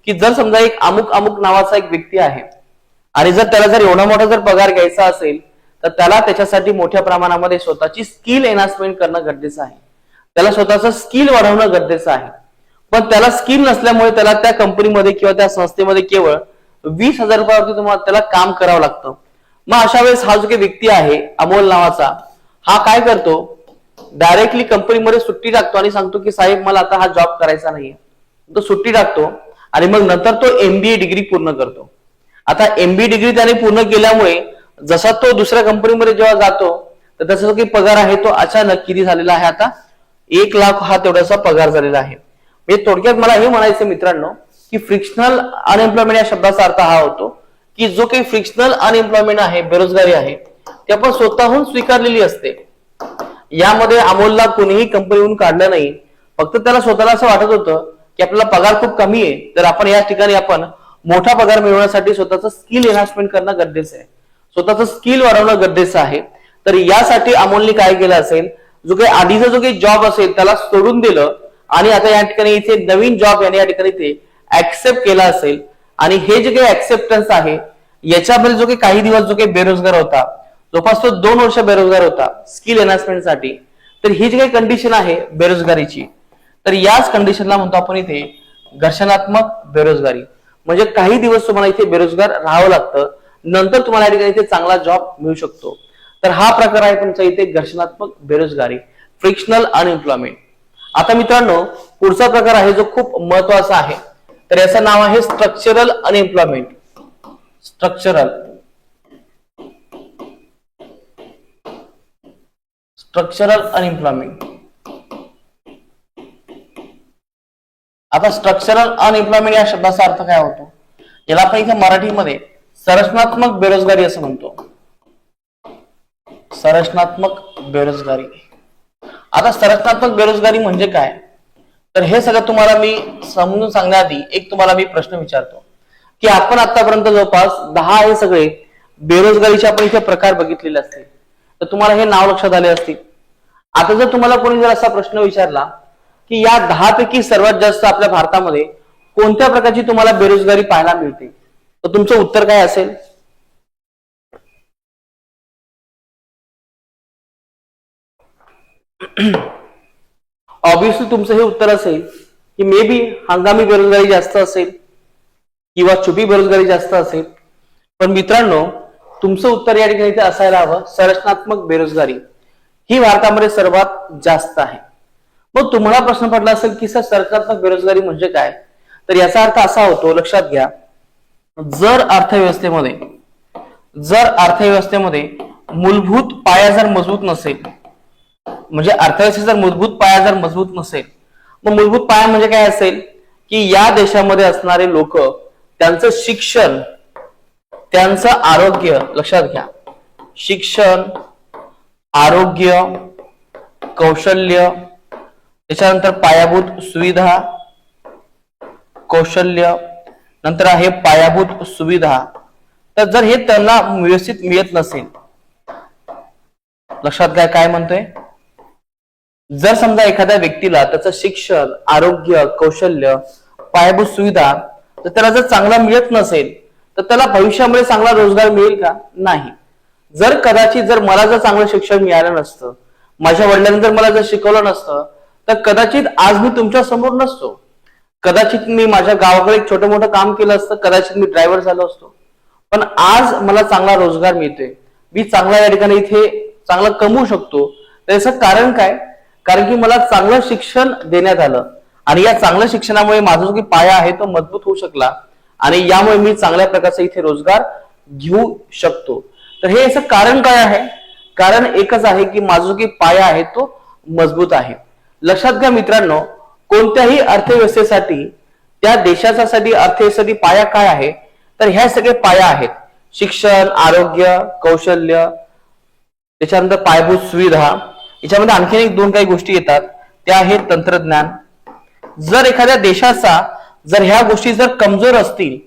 की जर समजा एक अमुक अमुक नावाचा एक व्यक्ती आहे आणि जर त्याला जर एवढा मोठा जर पगार घ्यायचा असेल तर त्याला त्याच्यासाठी मोठ्या प्रमाणामध्ये स्वतःची स्किल एनहान्समेंट करणं गरजेचं आहे. त्याला स्वतःचं स्किल वाढवणं गरजेचं आहे. पण त्याला स्किल नसल्यामुळे त्याला त्या कंपनीमध्ये किंवा त्या संस्थेमध्ये केवळ 20,000 रुपयावरती तुम्हाला त्याला काम करावं लागतं. मग अशा वेळेस हा जो काही व्यक्ती आहे अमोल नावाचा, हा काय करतो? डायरेक्टली कंपनीमध्ये सुट्टी टाकतो आणि सांगतो की साहेब मला आता हा जॉब करायचा नाहीये. तो सुट्टी टाकतो आणि मग नंतर तो MBA डिग्री पूर्ण करतो. आता MBA डिग्री त्याने पूर्ण केल्यामुळे जसा तो दुसऱ्या कंपनीमध्ये जेव्हा जातो तर त्याचा जो काही पगार आहे तो अचानक किती झालेला आहे? आता 1,00,000 हा तेवढासा पगार झालेला आहे. म्हणजे थोडक्यात मला हे म्हणायचं मित्रांनो की फ्रिक्शनल अनएम्प्लॉयमेंट या शब्दाचा अर्थ हा होतो की जो काही फ्रिक्शनल अनएम्प्लॉयमेंट आहे, बेरोजगारी आहे, ती आपण स्वतःहून स्वीकारलेली असते. यामध्ये अमोलला कोणीही कंपनीहून काढलं नाही. फक्त त्याला स्वतःला असं वाटत होतं की आपल्याला पगार खूप कमी आहे, तर आपण या ठिकाणी आपण मोठा पगार मिळवण्यासाठी स्वतःचं स्किल एनहान्समेंट करणं गरजेचं आहे, स्वतःचं स्किल वाढवणं गरजेचं आहे. तर यासाठी अमोलने काय केलं असेल, जो काही आधीचा जो काही जॉब असेल त्याला सोडून दिलं आणि आता या ठिकाणी इथे नवीन जॉब याने या ठिकाणी ते ऍक्सेप्ट केला असेल. आणि हे जे काही ऍक्सेप्टन्स आहे याच्यामध्ये जो काही दिवस जो काही बेरोजगार होता, जवळपास तो 2 वर्ष बेरोजगार होता स्किल एनहान्समेंटसाठी. तर ही जी काही कंडिशन आहे बेरोजगारीची, तर याच कंडिशनला म्हणतो आपण इथे घर्षणात्मक बेरोजगारी. म्हणजे काही दिवस तुम्हाला इथे बेरोजगार राहावं लागतं, नंतर तुम्हाला या ठिकाणी इथे चांगला जॉब मिळू शकतो. तर हा प्रकार आहे तुमचा इथे घर्षणात्मक बेरोजगारी, फ्रिक्शनल अनएम्प्लॉयमेंट. आता मित्रांनो पुढचा प्रकार आहे जो खूप महत्वाचा आहे, तर याचं नाव आहे स्ट्रक्चरल अनएम्प्लॉयमेंट. Structural unemployment. आता स्ट्रक्चरल अनएम्प्लॉयमेंट या शब्दाचा अर्थ काय होतो? याला आपण इथे मराठीमध्ये संरचनात्मक बेरोजगारी असं म्हणतो. संरचनात्मक बेरोजगारी. आता संरचनात्मक बेरोजगारी म्हणजे काय? तर हे सगळं तुम्हाला मी समजून सांगण्याआधी एक तुम्हाला मी प्रश्न विचारतो की आपण आतापर्यंत जवळपास 10 हे सगळे बेरोजगारीचे आपण इथे प्रकार बघितलेले असतील, तर तुम्हाला हे नाव लक्षात आले असतील. आता जर तुम्हाला कोणी जर असा प्रश्न विचारला की या 10 पैकी सर्वात जास्त आपल्या भारतामध्ये कोणत्या प्रकारची तुम्हाला बेरोजगारी पाहायला मिळते, तर तुमचं उत्तर काय असेल? ऑब्विसली तुमचं हे उत्तर असेल की मे बी हंगामी बेरोजगारी जास्त असेल किंवा छुपी बेरोजगारी जास्त असेल. पण मित्रांनो, तुमचं उत्तर या ठिकाणी असायला हवं संरचनात्मक बेरोजगारी ही भारतामध्ये सर्वात जास्त आहे. मग तुम्हाला प्रश्न पडला असेल की सर संरचनात्मक बेरोजगारी म्हणजे काय? तर याचा अर्थ असा होतो, लक्षात घ्या, जर अर्थव्यवस्थेमध्ये मूलभूत पाया जर मजबूत नसेल, म्हणजे अर्थव्यवस्थेचा मूलभूत पाया जर मजबूत नसेल, मग मूलभूत पाया म्हणजे काय असेल की या देशामध्ये असणारे लोक त्यांचं शिक्षण, त्यांचं आरोग्य, लक्षात घ्या, शिक्षण, आरोग्य, कौशल्य, त्याच्यानंतर पायाभूत सुविधा, कौशल्य, नंतर आहे पायाभूत सुविधा, तर जर हे त्यांना व्यवस्थित मिळत नसेल, लक्षात घ्या काय म्हणतोय, जर समजा एखाद्या व्यक्तीला त्याचं शिक्षण, आरोग्य, कौशल्य, पायाभूत सुविधा तर त्याला जर चांगला मिळत नसेल, तर त्याला भविष्यामध्ये चांगला रोजगार मिळेल का? नाही. जर कदाचित जर मला जर चांगलं शिक्षण मिळालं नसतं, माझ्या वडिलांनी जर मला जर शिकवलं नसतं, तर कदाचित आज मी तुमच्या समोर नसतो. कदाचित मी माझ्या गावाकडे एक छोटं मोठं काम केलं असतं, कदाचित मी ड्रायव्हर झालो असतो. पण आज मला चांगला रोजगार मिळतोय, मी चांगला या ठिकाणी इथे चांगलं कमवू शकतो. त्याचं कारण काय? कारण की मला चांगलं शिक्षण देण्यात आलं आणि या चांगल्या शिक्षणामुळे माझा जो काही पाया आहे तो मजबूत होऊ शकला आणि यामुळे मी चांगल्या प्रकारचा इथे रोजगार घेऊ शकतो. तर हे याचं कारण काय आहे? कारण एकच आहे की माझा जो काही पाया आहे तो मजबूत आहे. लक्षात घ्या मित्रांनो, कोणत्याही अर्थव्यवस्थेसाठी, त्या देशासाठी अर्थव्यवस्थेसाठी पाया काय आहे? तर ह्या सगळे पाया आहेत, शिक्षण, आरोग्य, कौशल्य, त्याच्यानंतर पायाभूत सुविधा. याच्यामध्ये आणखी एक दोन काही गोष्टी येतात, त्या आहेत तंत्रज्ञान. जर एखाद्या देशाचा जर ह्या गोष्टी जर कमजोर असतील,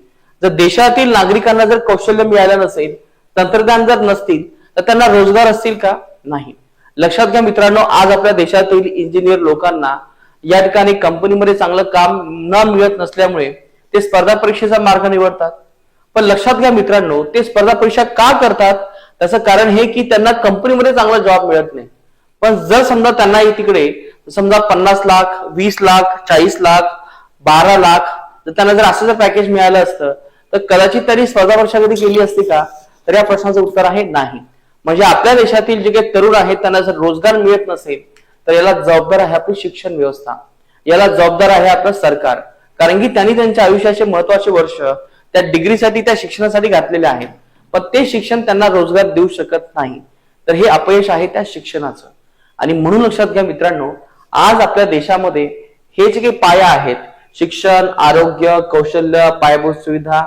जर देशातील नागरिकांना जर कौशल्य मिळालं नसेल, तंत्रज्ञान जर नसतील, तर त्यांना रोजगार असतील का? नाही. लक्षात घ्या मित्रांनो, आज आपल्या देशातील इंजिनियर लोकांना या ठिकाणी कंपनीमध्ये चांगलं काम न मिळत नसल्यामुळे ते स्पर्धा परीक्षेचा मार्ग निवडतात. पण लक्षात घ्या मित्रांनो, ते स्पर्धा परीक्षा का करतात? त्याचं कारण हे की त्यांना कंपनीमध्ये चांगला जॉब मिळत नाही. पण जर समजा त्यांना तिकडे समजा 50 लाख, 20 लाख, 40 लाख, 12 लाख जर त्यांना जर असं जर पॅकेज मिळालं असतं, तर कदाचित त्यांनी स्पर्धा परीक्षा कधी केली असती का? तर या प्रश्नाचं उत्तर आहे नाही. म्हणजे आपल्या देशातील जे काही तरुण आहेत त्यांना जर रोजगार मिळत नसेल, तर याला जबाबदार आहे आपली शिक्षण व्यवस्था, याला जबाबदार आहे आपलं सरकार. कारण की त्यांनी त्यांच्या आयुष्याचे महत्वाचे वर्ष त्या डिग्रीसाठी, त्या शिक्षणासाठी घातलेले आहेत, पण ते शिक्षण त्यांना रोजगार देऊ शकत नाही. तर हे अपयश आहे त्या शिक्षणाचं. आणि म्हणून लक्षात घ्या मित्रांनो, आज आपल्या देशामध्ये हे जे काही पाया आहेत, शिक्षण, आरोग्य, कौशल्य, पायाभूत सुविधा,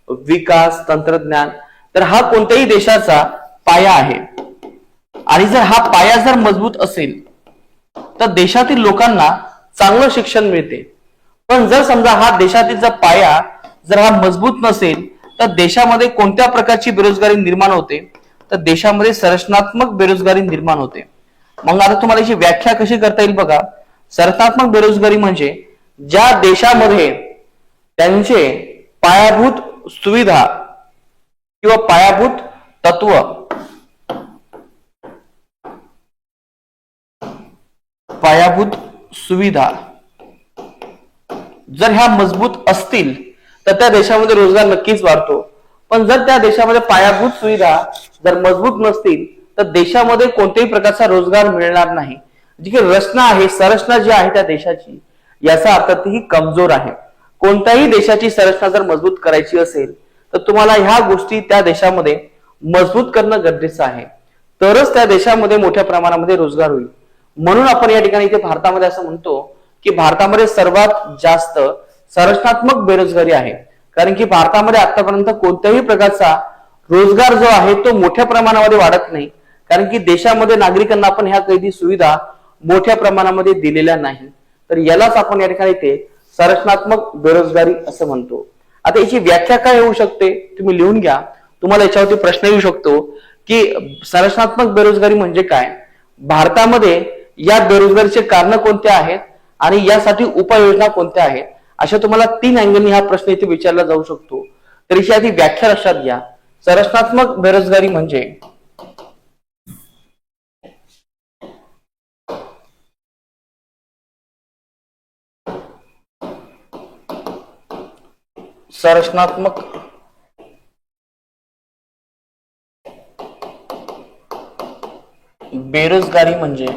विकास, तंत्रज्ञान, तर हा कोणत्याही देशाचा पाया आहे. आणि जर हा पाया जर मजबूत असेल तर देशातील लोकांना चांगलं शिक्षण मिळते. पण जर समजा हा देशातील जर पाया जर हा मजबूत नसेल, तर देशामध्ये कोणत्या प्रकारची बेरोजगारी निर्माण होते? तर देशामध्ये संरचनात्मक बेरोजगारी निर्माण होते. मग आता तुम्हाला याची व्याख्या कशी करता येईल बघा. संरचनात्मक बेरोजगारी म्हणजे ज्या देशामध्ये त्यांचे पायाभूत सुविधा किंवा पायाभूत तत्व, पायाभूत सुविधा जर ह्या मजबूत असतील, तर त्या देशामध्ये रोजगार नक्कीच वाढतो. पण जर त्या देशामध्ये पायाभूत सुविधा जर मजबूत नसतील, तर देशामध्ये कोणत्याही प्रकारचा रोजगार मिळणार नाही. जी काही रचना आहे, संरचना जी आहे त्या देशाची, याचा अर्थ ती कमजोर आहे. कोणत्याही देशाची संरचना जर मजबूत करायची असेल, तर तुम्हाला ह्या गोष्टी त्या देशामध्ये मजबूत करणं गरजेचं आहे. तरच त्या देशामध्ये मोठ्या प्रमाणामध्ये रोजगार होईल. म्हणून आपण या ठिकाणी इथे भारतामध्ये असं म्हणतो की भारतामध्ये सर्वात जास्त संरचनात्मक बेरोजगारी आहे. कारण की भारतामध्ये आतापर्यंत कोणत्याही प्रकारचा रोजगार जो आहे तो मोठ्या प्रमाणामध्ये वाढत नाही. कारण की देशामध्ये नागरिकांना आपण ह्या काही सुविधा मोठ्या प्रमाणामध्ये दिलेल्या नाही. तर यालाच आपण या ठिकाणी ते संरचनात्मक बेरोजगारी असं म्हणतो. आता याची व्याख्या काय होऊ शकते तुम्ही लिहून घ्या. तुम्हाला याच्यावरती प्रश्न येऊ शकतो की संरचनात्मक बेरोजगारी म्हणजे काय, भारतामध्ये या बेरोजगारीचे कारण कोणते आहेत आणि यासाठी उपाययोजना कोणत्या आहेत, अशा तुम्हाला 3 अँगलनी हा प्रश्न इथे विचारला जाऊ शकतो. तर याची आधी व्याख्या लक्षात घ्या. संरचनात्मक बेरोजगारी म्हणजे संरचनात्मक बेरोजगारी म्हणजे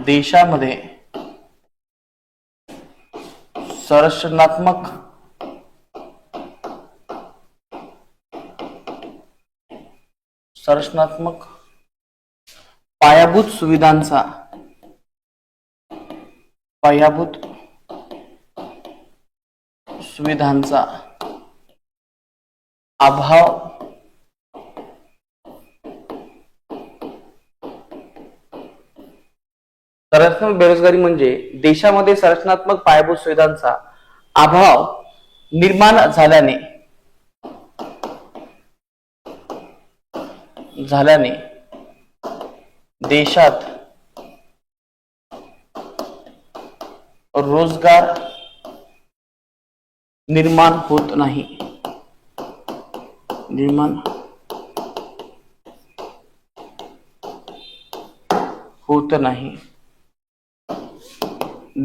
देशामध्ये संरचनात्मक पायाभूत सुविधांचा अभाव संरचनात्मक बेरोजगारी म्हणजे देशामध्ये संरचनात्मक पायाभूत सुविधांचा अभाव निर्माण झाल्याने देशात रोजगार निर्माण होत नाही.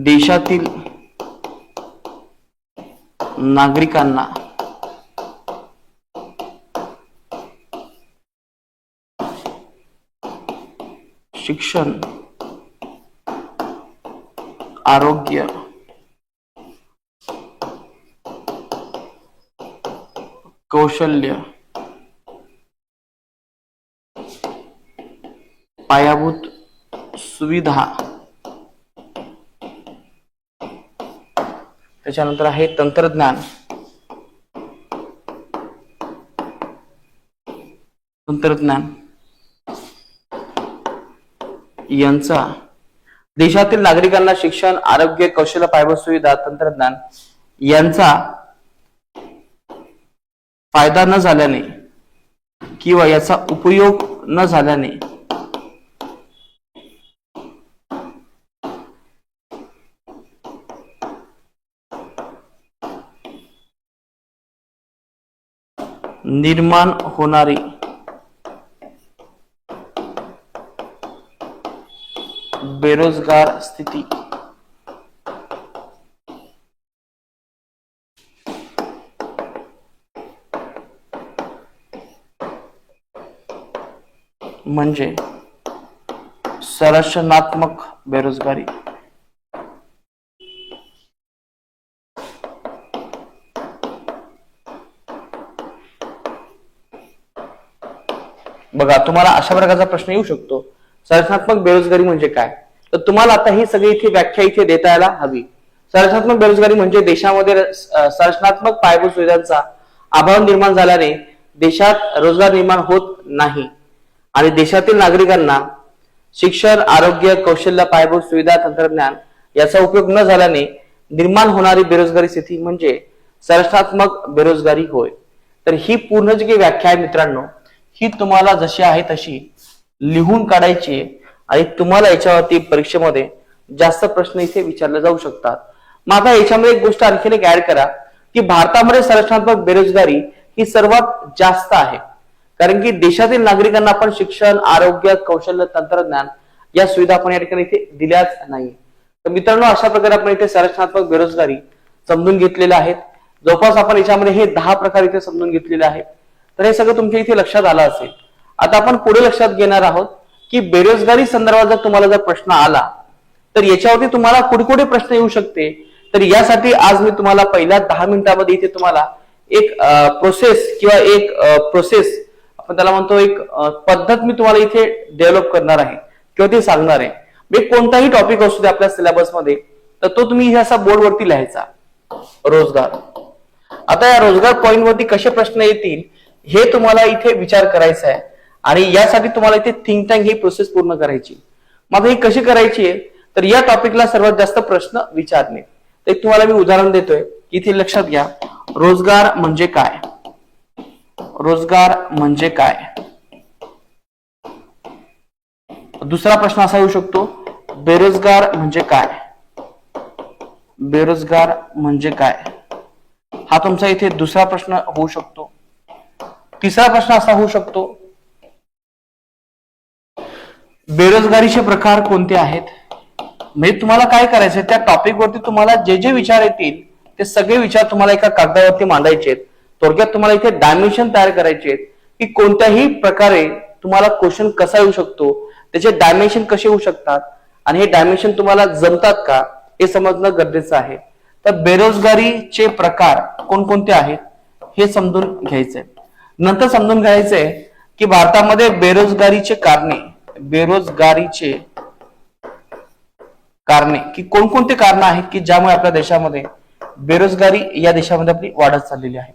देशातील नागरिकांना शिक्षण, आरोग्य, कौशल्य, पायाभूत सुविधा, त्याच्यानंतर आहे तंत्रज्ञान यांचा देशातील नागरिकांना शिक्षण, आरोग्य, कौशल्य, पायाभूत सुविधा, तंत्रज्ञान यांचा फायदा न झाल्याने किंवा याचा उपयोग न झाल्याने निर्माण होणारी बेरोजगार स्थिती म्हणजे संरचनात्मक बेरोजगारी. बघा, तुम्हाला अशा प्रकारचा प्रश्न येऊ शकतो, संरचनात्मक बेरोजगारी म्हणजे काय. तर तुम्हाला आता ही सगळी इथे व्याख्या इथे देता यायला हवी. संरचनात्मक बेरोजगारी म्हणजे देशामध्ये संरचनात्मक पायाभूत सुविधांचा अभाव निर्माण झाल्याने देशात रोजगार निर्माण होत नाही आणि देशातील नागरिकांना शिक्षण, आरोग्य, कौशल्य, पायाभूत सुविधा, तंत्रज्ञान याचा उपयोग न झाल्याने निर्माण होणारी बेरोजगारी स्थिती म्हणजे संरचनात्मक बेरोजगारी होय. तर ही पूर्ण जी काही व्याख्या आहे मित्रांनो, ही तुम्हाला जशी आहे तशी लिहून काढायची आणि तुम्हाला याच्यावरती परीक्षेमध्ये जास्त प्रश्न इथे विचारले जाऊ शकतात. मग आता याच्यामध्ये एक गोष्ट आणखीन एक ऍड करा की भारतामध्ये संरचनात्मक बेरोजगारी ही सर्वात जास्त आहे, कारण की देशातील नागरिकांना आपण शिक्षण, आरोग्य, कौशल्य, तंत्रज्ञान या सुविधा आपण या ठिकाणी इथे दिल्याच नाही. तर मित्रांनो, अशा प्रकारे आपण इथे संरचनात्मक बेरोजगारी समजून घेतलेल्या आहेत. जवळपास आपण याच्यामध्ये हे 10 प्रकार इथे समजून घेतलेले आहेत. तर हे सगळं तुमच्या इथे लक्षात आलं असेल. आता आपण पुढे लक्षात घेणार आहोत की बेरोजगारी संदर्भात जर तुम्हाला जर प्रश्न आला तर याच्यावरती तुम्हाला कुठे प्रश्न येऊ शकते. तर यासाठी आज मी तुम्हाला पहिल्या 10 मिनिटांमध्ये इथे तुम्हाला एक प्रोसेस आपण त्याला म्हणतो, एक पद्धत मी तुम्हाला इथे डेव्हलप करणार आहे किंवा ते सांगणार आहे. कोणताही टॉपिक असू दे आपल्या सिलेबस मध्ये, तर तो तुम्ही असा बोर्डवरती लिहायचा, रोजगार. आता या रोजगार पॉइंट वरती कसे प्रश्न येतील हे तुम्हाला इथे विचार करायचा आहे आणि यासाठी तुम्हाला इथे थिंक टँक ही प्रोसेस पूर्ण करायची. मग ही कशी करायची आहे, तर या टॉपिकला सर्वात जास्त प्रश्न विचारणे. तर तुम्हाला मी उदाहरण देतोय, इथे लक्षात घ्या. रोजगार म्हणजे काय? रोजगार म्हणजे काय? दुसरा प्रश्न असा येऊ शकतो, बेरोजगार म्हणजे काय? बेरोजगार म्हणजे काय? हा तुमचा इथे दुसरा प्रश्न होऊ शकतो. तिसरा प्रश्न असा होऊ शकतो, बेरोजगारीचे प्रकार कोणते आहेत? म्हणजे तुम्हाला काय करायचं, त्या टॉपिक वरती तुम्हाला जे जे विचार येतील ते सगळे विचार तुम्हाला एका कागदावरती मांडायचे आहेत. थोडक्यात तुम्हाला इथे डायमेन्शन तयार करायचे आहेत की कोणत्याही प्रकारे तुम्हाला क्वेश्चन कसा येऊ शकतो, त्याचे डायमेन्शन कसे येऊ शकतात आणि हे डायमेन्शन तुम्हाला जमतात का हे समजणं गरजेचं आहे. तर बेरोजगारीचे प्रकार कोणकोणते आहेत हे समजून घ्यायचंय. नंतर समजून घ्यायचंय की भारतामध्ये बेरोजगारीचे कारणे की कोणकोणते कारण आहेत की ज्यामुळे आपल्या देशामध्ये बेरोजगारी या देशामध्ये आपली वाढत चाललेली आहे.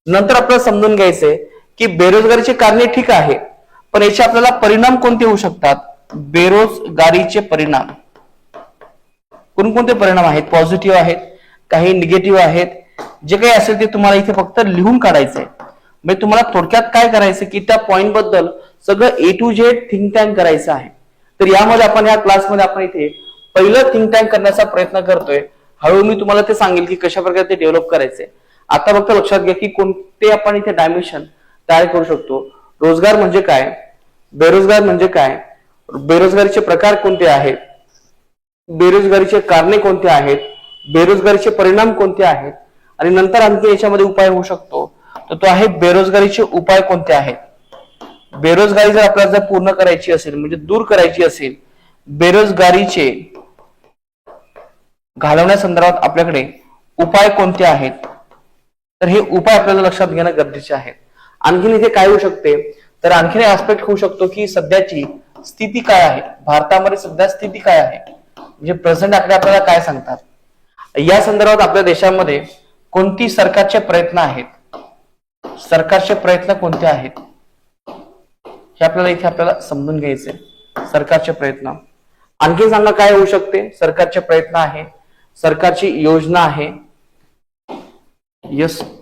नंतर आपल्याला समजून घ्यायचंय की बेरोजगारीचे कारणे ठीक आहे, पण याचे आपल्याला परिणाम कोणते होऊ शकतात. बेरोजगारीचे परिणाम कोणकोणते परिणाम आहेत, पॉझिटिव्ह आहेत, काही निगेटिव्ह आहेत, जे काही असेल ते तुम्हाला इथे फक्त लिहून काढायचंय. म्हणजे तुम्हाला थोडक्यात काय करायचं की त्या पॉइंट बद्दल सगळं ए टू झेड थिंक टँक करायचं आहे. तर यामध्ये आपण या क्लासमध्ये आपण इथे पहिलं थिंक टँक करण्याचा प्रयत्न करतोय. हळूहळू मी तुम्हाला ते सांगेल की कशा प्रकारे ते डेव्हलप करायचे. आता फक्त लक्षात घ्या की कोणते आपण इथे डायमेन्शन तयार करू शकतो. रोजगार म्हणजे काय, बेरोजगार म्हणजे काय, बेरोजगारीचे प्रकार कोणते आहेत, बेरोजगारीचे कारणे कोणते आहेत, बेरोजगारीचे परिणाम कोणते आहेत, आणि नंतर आणखी याच्यामध्ये उपाय होऊ शकतो. तर तो आहे बेरोजगारीचे उपाय कोणते आहेत. बेरोजगारी जर आपल्याला जर पूर्ण करायची असेल म्हणजे दूर करायची असेल, बेरोजगारीचे घालवण्यासंदर्भात आपल्याकडे उपाय कोणते आहेत, तर हे उपाय आपल्याला लक्षात घेणं गरजेचे आहे. आणखीन इथे काय होऊ शकते, तर आणखीन ऍस्पेक्ट होऊ शकतो की सध्याची स्थिती काय आहे, भारतामध्ये सध्या स्थिती काय आहे, म्हणजे प्रेझेंट आकडे आपल्याला काय सांगतात. या संदर्भात आपल्या देशामध्ये कोणती सरकारचे प्रयत्न आहेत, सरकारचे प्रयत्न कोणते आहेत हे आपल्याला समजून घ्यायचे. सरकारचे प्रयत्न आणखी सांगा काय होऊ शकते. सरकारचे प्रयत्न आहे, सरकारची योजना आहे,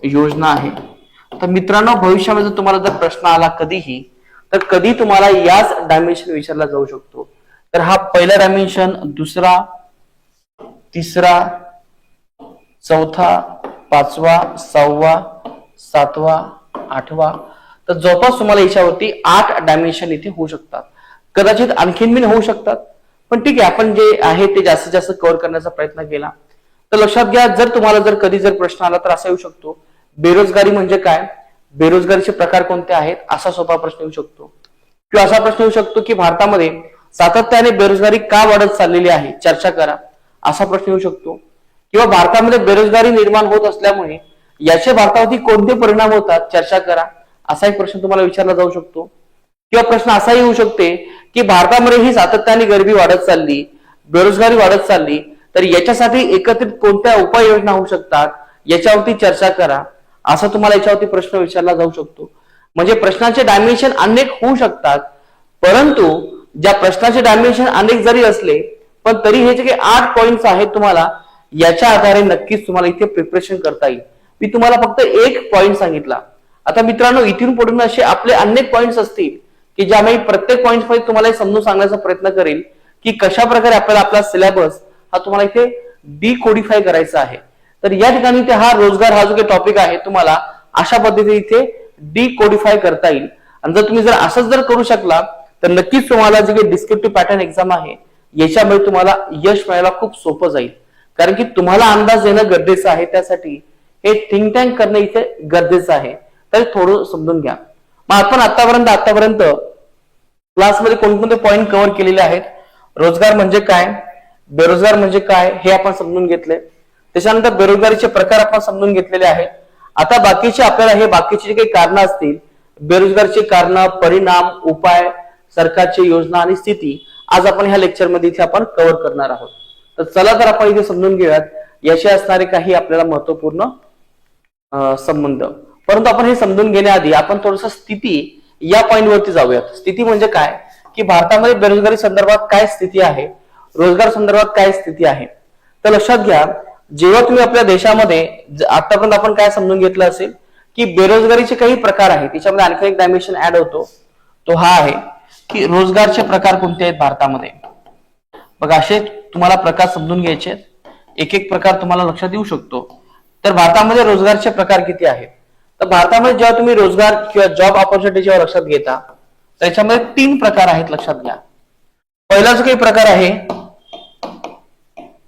योजना आहे. तर मित्रांनो, भविष्यामध्ये तुम्हाला जर प्रश्न आला कधीही, तर कधी तुम्हाला याच डायमेन्शन विचारला जाऊ शकतो. तर हा पहिला डायमेन्शन, दुसरा, तिसरा, चौथा, पाचवा, सहावा, सातवा, आठवा, तर जवळपास तुम्हाला याच्यावरती 8 डायमेन्शन इथे होऊ शकतात. कदाचित आणखीन मी होऊ शकतात, पण ठीक आहे, आपण जे आहे ते जास्तीत जास्त कव्हर करण्याचा प्रयत्न केला. तर लक्षात घ्या, जर तुम्हाला जर कधी जर प्रश्न आला तर असा येऊ शकतो, बेरोजगारी म्हणजे काय, बेरोजगारीचे प्रकार कोणते आहेत, असा सोपा प्रश्न येऊ शकतो. किंवा असा प्रश्न येऊ शकतो की भारतामध्ये सातत्याने बेरोजगारी का वाढत चाललेली आहे, चर्चा करा, असा प्रश्न येऊ शकतो. किंवा भारतामध्ये बेरोजगारी निर्माण होत असल्यामुळे याचे भारतावरती कोणते परिणाम होतात, चर्चा करा, असा एक प्रश्न तुम्हाला विचारला जाऊ शकतो. किंवा प्रश्न असाही येऊ शकते की भारतामध्ये ही सातत्याने गरिबी वाढत चालली, बेरोजगारी वाढत चालली, तर याच्यासाठी एकत्रित कोणत्या उपाययोजना होऊ शकतात, याच्यावरती चर्चा करा, असा तुम्हाला याच्यावरती प्रश्न विचारला जाऊ शकतो. म्हणजे प्रश्नाचे डायमेन्शन अनेक होऊ शकतात, परंतु ज्या प्रश्नाचे डायमेन्शन अनेक जरी असले पण तरी हे जे काही 8 पॉइंट्स आहेत तुम्हाला याच्या आधारे नक्कीच तुम्हाला इथे प्रिपरेशन करता येईल. मी तुम्हाला फक्त एक पॉइंट सांगितला. आता मित्रांनो, इथून पुढे असे आपले अनेक पॉइंट्स असतील की ज्यामुळे प्रत्येक पॉइंट मध्ये तुम्हाला समजून सांगण्याचा प्रयत्न करेल की कशा प्रकारे आपल्याला आपला सिलेबस हा तुम्हाला इथे डिकोडिफाय करायचा आहे. तर या ठिकाणी इथे हा रोजगार हा जो काही टॉपिक आहे तुम्हाला अशा पद्धतीने इथे डिकोडिफाय करता येईल. आणि जर तुम्ही असंच जर करू शकला तर नक्कीच तुम्हाला जे काही डिस्क्रिप्टिव्ह पॅटर्न एक्झाम आहे याच्यामध्ये तुम्हाला यश मिळायला खूप सोपं जाईल. कारण की तुम्हाला अंदाज येणं गरजेचं आहे, त्यासाठी हे थिंक टँक करणं इथे गरजेचं आहे. तर थोडं समजून घ्या. मग आपण आतापर्यंत क्लासमध्ये कोणकोणते पॉइंट कव्हर केलेले आहेत, रोजगार म्हणजे काय, बेरोजगार म्हणजे काय हे आपण समजून घेतले. त्याच्यानंतर बेरोजगारीचे प्रकार आपण समजून घेतलेले आहेत. आता बाकीचे आपल्याला हे बाकीचे जे काही कारण असतील, बेरोजगारीचे कारण, परिणाम, उपाय, सरकारची योजना आणि स्थिती, आज आपण ह्या लेक्चरमध्ये इथे आपण कव्हर करणार आहोत. तर चला तर आपण इथे समजून घेऊयात याचे असणारे काही आपल्याला महत्वपूर्ण संबंध. परंतु आपण हे समजून घेण्याआधी आपण थोडस स्थिती या पॉइंट वरती जाऊयात. स्थिती म्हणजे काय की भारतामध्ये बेरोजगारी संदर्भात काय स्थिती आहे, रोजगार संदर्भात काय स्थिती आहे. तर लक्षात घ्या, जेव्हा तुम्ही आपल्या देशामध्ये आतापर्यंत आपण काय समजून घेतलं असेल की बेरोजगारीचे काही प्रकार आहेत, त्याच्यामध्ये आणखी एक डायमेन्शन ऍड होतो, तो हा आहे की रोजगारचे प्रकार कोणते आहेत भारतामध्ये. बघा, असे तुम्हाला प्रकार समजून घ्यायचे, एक एक प्रकार तुम्हाला लक्षात येऊ शकतो. तर भारतामध्ये रोजगारचे प्रकार किती आहेत. तर भारतामध्ये जेव्हा तुम्ही रोजगार किंवा जॉब ऑपॉर्च्युनिटी जेव्हा लक्षात घेता, त्याच्यामध्ये 3 प्रकार आहेत, लक्षात घ्या. पहिला जो काही प्रकार आहे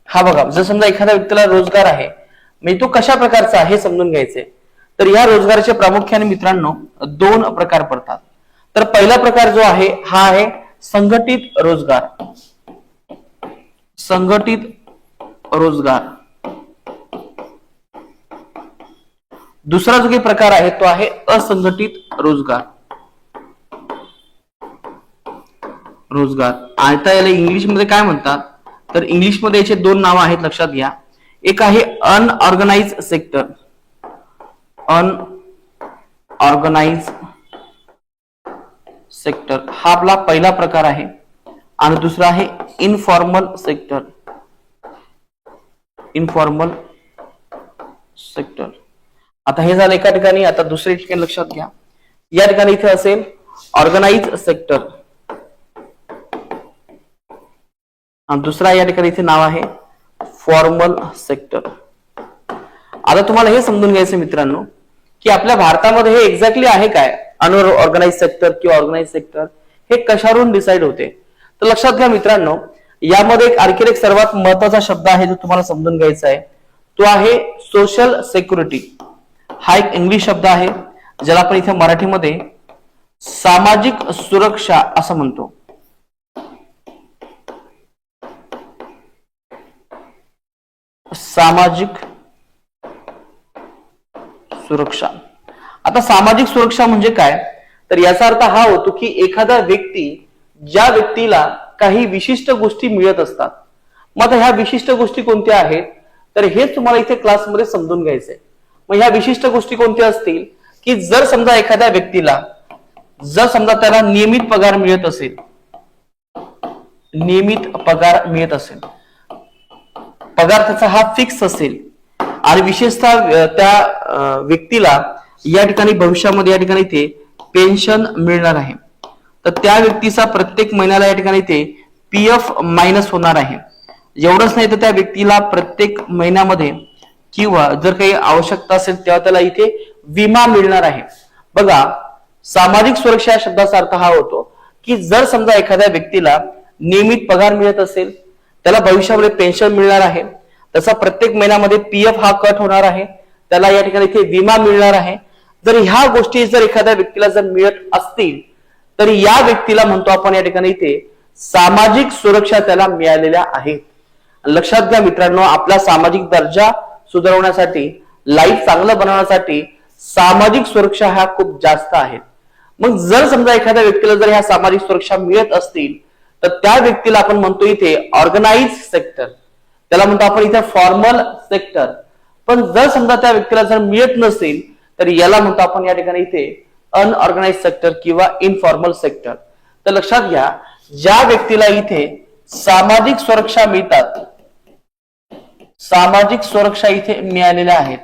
हा बघा, जर समजा एखाद्या व्यक्तीला रोजगार आहे, म्हणजे तो कशा प्रकारचा आहे हे समजून घ्यायचे. तर या रोजगाराचे प्रामुख्याने मित्रांनो 2 प्रकार पडतात. तर पहिला प्रकार जो आहे हा आहे संघटित रोजगार. संघटित रोजगार. दुसरा जो काही प्रकार आहे तो आहे असंघटित रोजगार. रोजगार आता याला इंग्लिश मध्ये काय म्हणतात, तर इंग्लिश मध्ये याचे 2 नाव आहेत, लक्षात घ्या. एक आहे अनऑर्गनाइज सेक्टर. अनऑर्गनाइज सेक्टर हा आपला पहिला प्रकार आहे. आणि दुसरा आहे इनफॉर्मल सेक्टर. Informal sector. आता हे झालं एका ठिकाणी. आता दुसऱ्या ठिकाणी लक्षात घ्या, या ठिकाणी इथे असेल ऑर्गनाइज सेक्टर आणि दुसरा या ठिकाणी इथे नाव आहे फॉर्मल सेक्टर. आता तुम्हाला हे समजून घ्यायचं मित्रांनो की आपल्या भारतामध्ये हे एक्झॅक्टली आहे काय, अनऑर्गनाइज सेक्टर किंवा ऑर्गनाइज सेक्टर, हे कशावरून डिसाइड होते. तर लक्षात घ्या मित्रांनो, यामध्ये आणखी एक सर्वात महत्वाचा शब्द आहे जो तुम्हाला समजून घ्यायचा आहे, तो आहे सोशल सिक्युरिटी. हा एक इंग्लिश शब्द आहे ज्याला आपण इथे मराठीमध्ये सामाजिक सुरक्षा असं म्हणतो. सामाजिक सुरक्षा. आता सामाजिक सुरक्षा म्हणजे काय, तर याचा अर्थ हा होतो की एखादा व्यक्ती, ज्या व्यक्तीला काही विशिष्ट गोष्टी मिळत असतात, मग आता ह्या विशिष्ट गोष्टी कोणत्या आहेत, तर हेच तुम्हाला इथे क्लासमध्ये समजून घ्यायचंय. मग ह्या विशिष्ट गोष्टी कोणत्या असतील की जर समजा एखाद्या व्यक्तीला, जर समजा त्याला नियमित पगार मिळत असेल, नियमित पगार मिळत असेल, पगार त्याचा हा फिक्स असेल आणि विशेषतः त्या व्यक्तीला या ठिकाणी भविष्यामध्ये या ठिकाणी ते पेन्शन मिळणार आहे, तर त्या व्यक्तीचा प्रत्येक महिन्याला या ठिकाणी ते पीएफ मायनस होणार आहे. एवढंच नाही तर त्या व्यक्तीला प्रत्येक महिन्यामध्ये किंवा जर काही आवश्यकता असेल तेव्हा त्याला इथे विमा मिळणार आहे. बघा, सामाजिक सुरक्षा या शब्दाचा अर्थ हा होतो की जर समजा एखाद्या व्यक्तीला नियमित पगार मिळत असेल, त्याला भविष्यामध्ये पेन्शन मिळणार आहे, त्याचा प्रत्येक महिन्यामध्ये पीएफ हा कट होणार आहे, त्याला या ठिकाणी इथे विमा मिळणार आहे. जर ह्या गोष्टी जर एखाद्या व्यक्तीला जर मिळत असतील तर या व्यक्तीला म्हणतो आपण या ठिकाणी इथे सामाजिक सुरक्षा त्याला मिळालेल्या आहेत. लक्षात घ्या मित्रांनो, आपला सामाजिक दर्जा सुधारवण्यासाठी, लाईफ चांगलं बनवण्यासाठी सामाजिक सुरक्षा ह्या खूप जास्त आहेत. मग जर समजा एखाद्या व्यक्तीला जर ह्या सामाजिक सुरक्षा मिळत असतील तर त्या व्यक्तीला आपण म्हणतो इथे ऑर्गनाइज सेक्टर, त्याला म्हणतो आपण इथे फॉर्मल सेक्टर. पण जर समजा त्या व्यक्तीला जर मिळत नसेल तर याला म्हणतो आपण या ठिकाणी इथे अनऑर्गनाइज सेक्टर किंवा इनफॉर्मल सेक्टर. तर लक्षात घ्या, ज्या व्यक्तीला इथे सामाजिक सुरक्षा मिळतात, सामाजिक सुरक्षा इथे मिळालेल्या आहेत,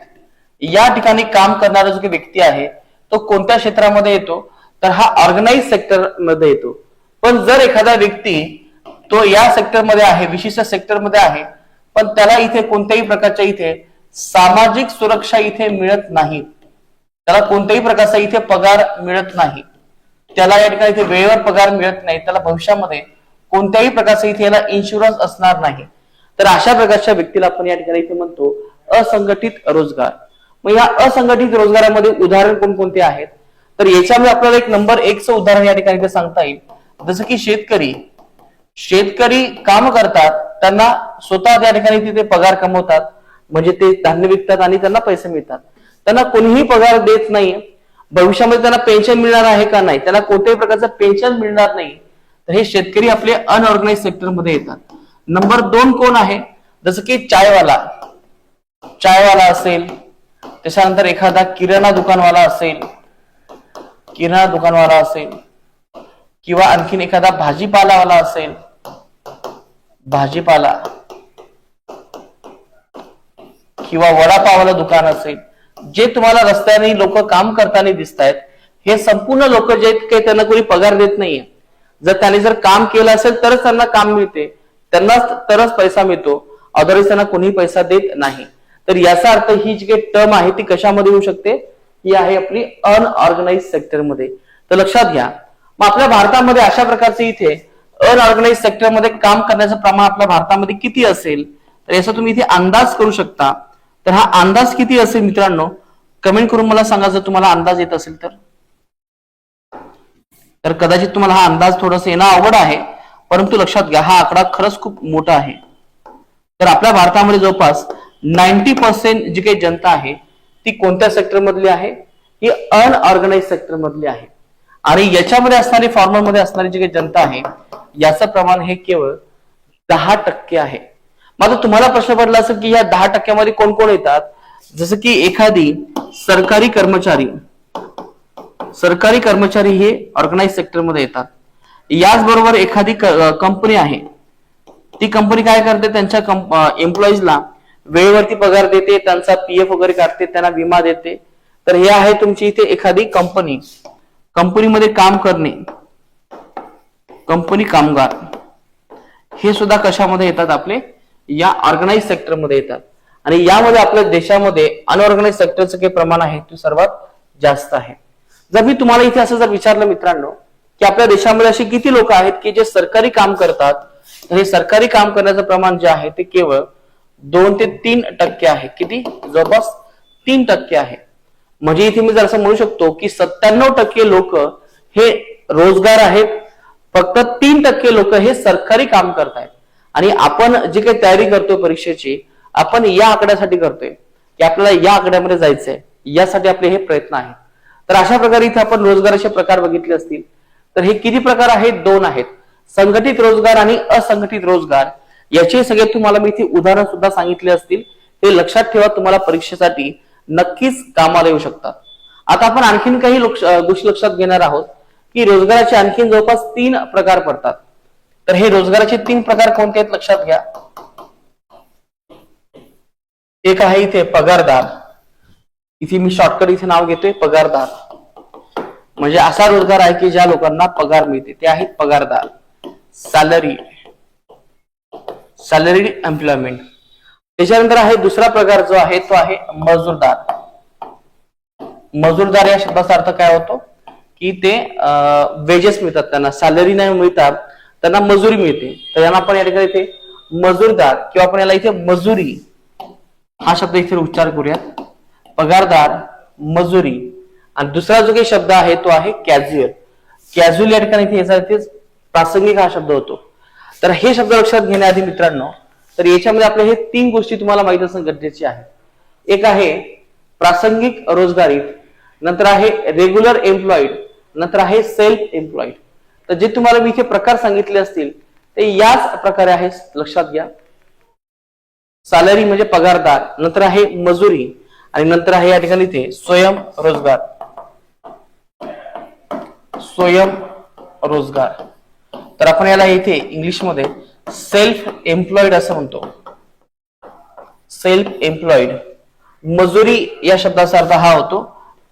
या ठिकाणी काम करणारा जो व्यक्ती आहे तो कोणत्या क्षेत्रामध्ये येतो, तर हा ऑर्गनाइज सेक्टर मध्ये येतो. पण जर एखादा व्यक्ती तो या सेक्टरमध्ये आहे, विशिष्ट सेक्टरमध्ये आहे, पण त्याला इथे कोणत्याही प्रकारच्या इथे सामाजिक सुरक्षा इथे मिळत नाही, त्याला कोणत्याही प्रकारचा इथे पगार मिळत नाही, त्याला या ठिकाणी इथे वेळेवर पगार मिळत नाही, त्याला भविष्यामध्ये कोणत्याही प्रकारचा इथे याला इन्शुरन्स असणार नाही, तर अशा प्रकारच्या व्यक्तीला आपण या ठिकाणी इथे म्हणतो असंघटित रोजगार. मग या असंघटित रोजगारामध्ये उदाहरण कोणकोणते आहेत, तर याच्यामध्ये आपल्याला एक नंबर 1चं उदाहरण या ठिकाणी इथे सांगता येईल. जसं की शेतकरी, शेतकरी काम करतात, त्यांना स्वतः त्या ठिकाणी तिथे पगार कमवतात, म्हणजे ते धान्य विकतात आणि त्यांना पैसे मिळतात, त्यांना कोणीही पगार देत नाही, भविष्यामध्ये त्यांना पेन्शन मिळणार आहे का, नाही, त्यांना कोणत्याही प्रकारचं पेन्शन मिळणार नाही. तर हे शेतकरी आपले अनऑर्गनाइज सेक्टर मध्ये येतात. नंबर 2 कोण आहे, जसं की चायवाला, चायवाला असेल, त्याच्यानंतर एखादा किराणा दुकानवाला असेल, किराणा दुकानवाला असेल, किंवा आणखीन एखादा भाजीपालावाला असेल, भाजीपाला किंवा वडापावाला दुकान असेल, जे तुम्हाला रस्त्याने लोक काम करताना दिसत आहेत, हे संपूर्ण लोक जे आहेत काही त्यांना कोणी पगार देत नाहीये. जर त्यांनी जर काम केलं असेल तरच त्यांना काम मिळते, त्यांना तरच पैसा मिळतो, अदरवाईज त्यांना कोणी पैसा देत नाही. तर याचा अर्थ ही जी काही टर्म आहे ती कशामध्ये येऊ शकते, ही आहे आपली अनऑर्गनाइज सेक्टरमध्ये. तर लक्षात घ्या, मग आपल्या भारतामध्ये अशा प्रकारचे इथे अनऑर्गनाइज सेक्टरमध्ये काम करण्याचं प्रमाण आपल्या भारतामध्ये किती असेल, तर याचा तुम्ही इथे अंदाज करू शकता. तर हा अंदाज किती असेल मित्रांनो, कमेंट करून मला सांगा जर तुम्हाला अंदाज येत असेल तर. तर कदाचित तुम्हाला हा अंदाज थोडासा येणं अवघड आहे, परंतु लक्षात घ्या हा आकडा खरंच खूप मोठा आहे. तर आपल्या भारतामध्ये जवळपास 90% जी काही जनता आहे ती कोणत्या सेक्टर मधली आहे, ही अनऑर्गनाइज सेक्टर मधली आहे. आणि याच्यामध्ये असणारी फॉर्मर मध्ये असणारी जी काही जनता आहे याचं प्रमाण हे केवळ 10% आहे. मग आता तुम्हाला प्रश्न पडला असेल की या 10% कोण कोण येतात, जसं की एखादी सरकारी कर्मचारी हे ऑर्गनाइज सेक्टर मध्ये येतात. याचबरोबर एखादी कंपनी आहे, ती कंपनी काय करते, त्यांच्या एम्प्लॉईजला वेळेवरती पगार देते, त्यांचा पीएफ वगैरे काढते, त्यांना विमा देते. तर हे आहे तुमची इथे एखादी कंपनीमध्ये काम करणे, कंपनी कामगार, हे सुद्धा कशामध्ये येतात, आपले या ऑर्गनाइज सेक्टरमध्ये येतात. आणि यामध्ये आपल्या देशामध्ये अनऑर्गनाइज सेक्टरचं काही प्रमाण आहे ते सर्वात जास्त आहे. जर मी तुम्हाला इथे असं जर विचारलं मित्रांनो की आपल्या देशामध्ये असे किती लोक आहेत की जे सरकारी काम करतात, तर हे सरकारी काम करण्याचं प्रमाण जे आहे ते केवळ 2 ते 3% आहे. किती? जवळपास 3% आहे. म्हणजे इथे मी जर असं म्हणू शकतो की 97% लोक हे रोजगार आहेत, फक्त 3% लोक हे सरकारी काम करतायत. आणि आपण जे काही तयारी करतोय परीक्षेची, आपण या आकड्यासाठी करतोय की आपल्याला या आकड्यामध्ये जायचंय, यासाठी आपले हे प्रयत्न आहेत. तर अशा प्रकारे इथे आपण रोजगाराचे प्रकार बघितले असतील. तर हे किती प्रकार आहेत? 2 आहेत, संघटित रोजगार आणि असंघटित रोजगार. याचे सगळे तुम्हाला मी इथे उदाहरण सुद्धा सांगितले असतील, ते लक्षात ठेवा, तुम्हाला परीक्षेसाठी नक्कीच कामाला येऊ शकतात. आता आपण आणखीन काही गोष्टी लक्षात घेणार आहोत की रोजगाराचे आणखीन जवळपास 3 प्रकार पडतात. तर हे रोजगाराचे 3 प्रकार कोणते आहेत लक्षात घ्या. एक आहे इथे पगारदार, इथे मी शॉर्टकट इथे नाव घेतोय पगारदार. म्हणजे असा रोजगार आहे की ज्या लोकांना पगार मिळते, ते आहेत पगारदार. Salaried employment. त्याच्यानंतर आहे दुसरा प्रकार जो आहे तो आहे मजूरदार. मजूरदार या शब्दाचा अर्थ काय होतो की ते वेजेस मिळतात, त्यांना सॅलरी नाही मिळतात, त्यांना मजुरी मिळते. तर यांना आपण या ठिकाणी इथे मजूरदार किंवा आपण याला इथे मजुरी हा शब्द इथे उच्चार करूयात. पगारदार, मजुरी. आणि दुसरा जो काही शब्द आहे तो आहे कॅज्युअल. कॅज्युअल या ठिकाणी इथे याचा प्रासंगिक हा शब्द होतो. तर हे शब्द लक्षात घेण्याआधी मित्रांनो, तर याच्यामध्ये आपल्या हे 3 गोष्टी तुम्हाला माहित असणं गरजेचे आहे. एक आहे प्रासंगिक रोजगारीत, नंतर आहे रेग्युलर एम्प्लॉईड, नंतर आहे सेल्फ एम्प्लॉईड. तर जे तुम्हाला मी इथे प्रकार सांगितले असतील ते याच प्रकारे आहे, लक्षात घ्या. सॅलरी म्हणजे पगारदार, नंतर आहे मजुरी, आणि नंतर आहे या ठिकाणी इथे स्वयंरोजगार. तर आपण याला इथे इंग्लिशमध्ये सेल्फ एम्प्लॉईड असं म्हणतो. Self employed. मजुरी या शब्दाचा अर्थ हा होतो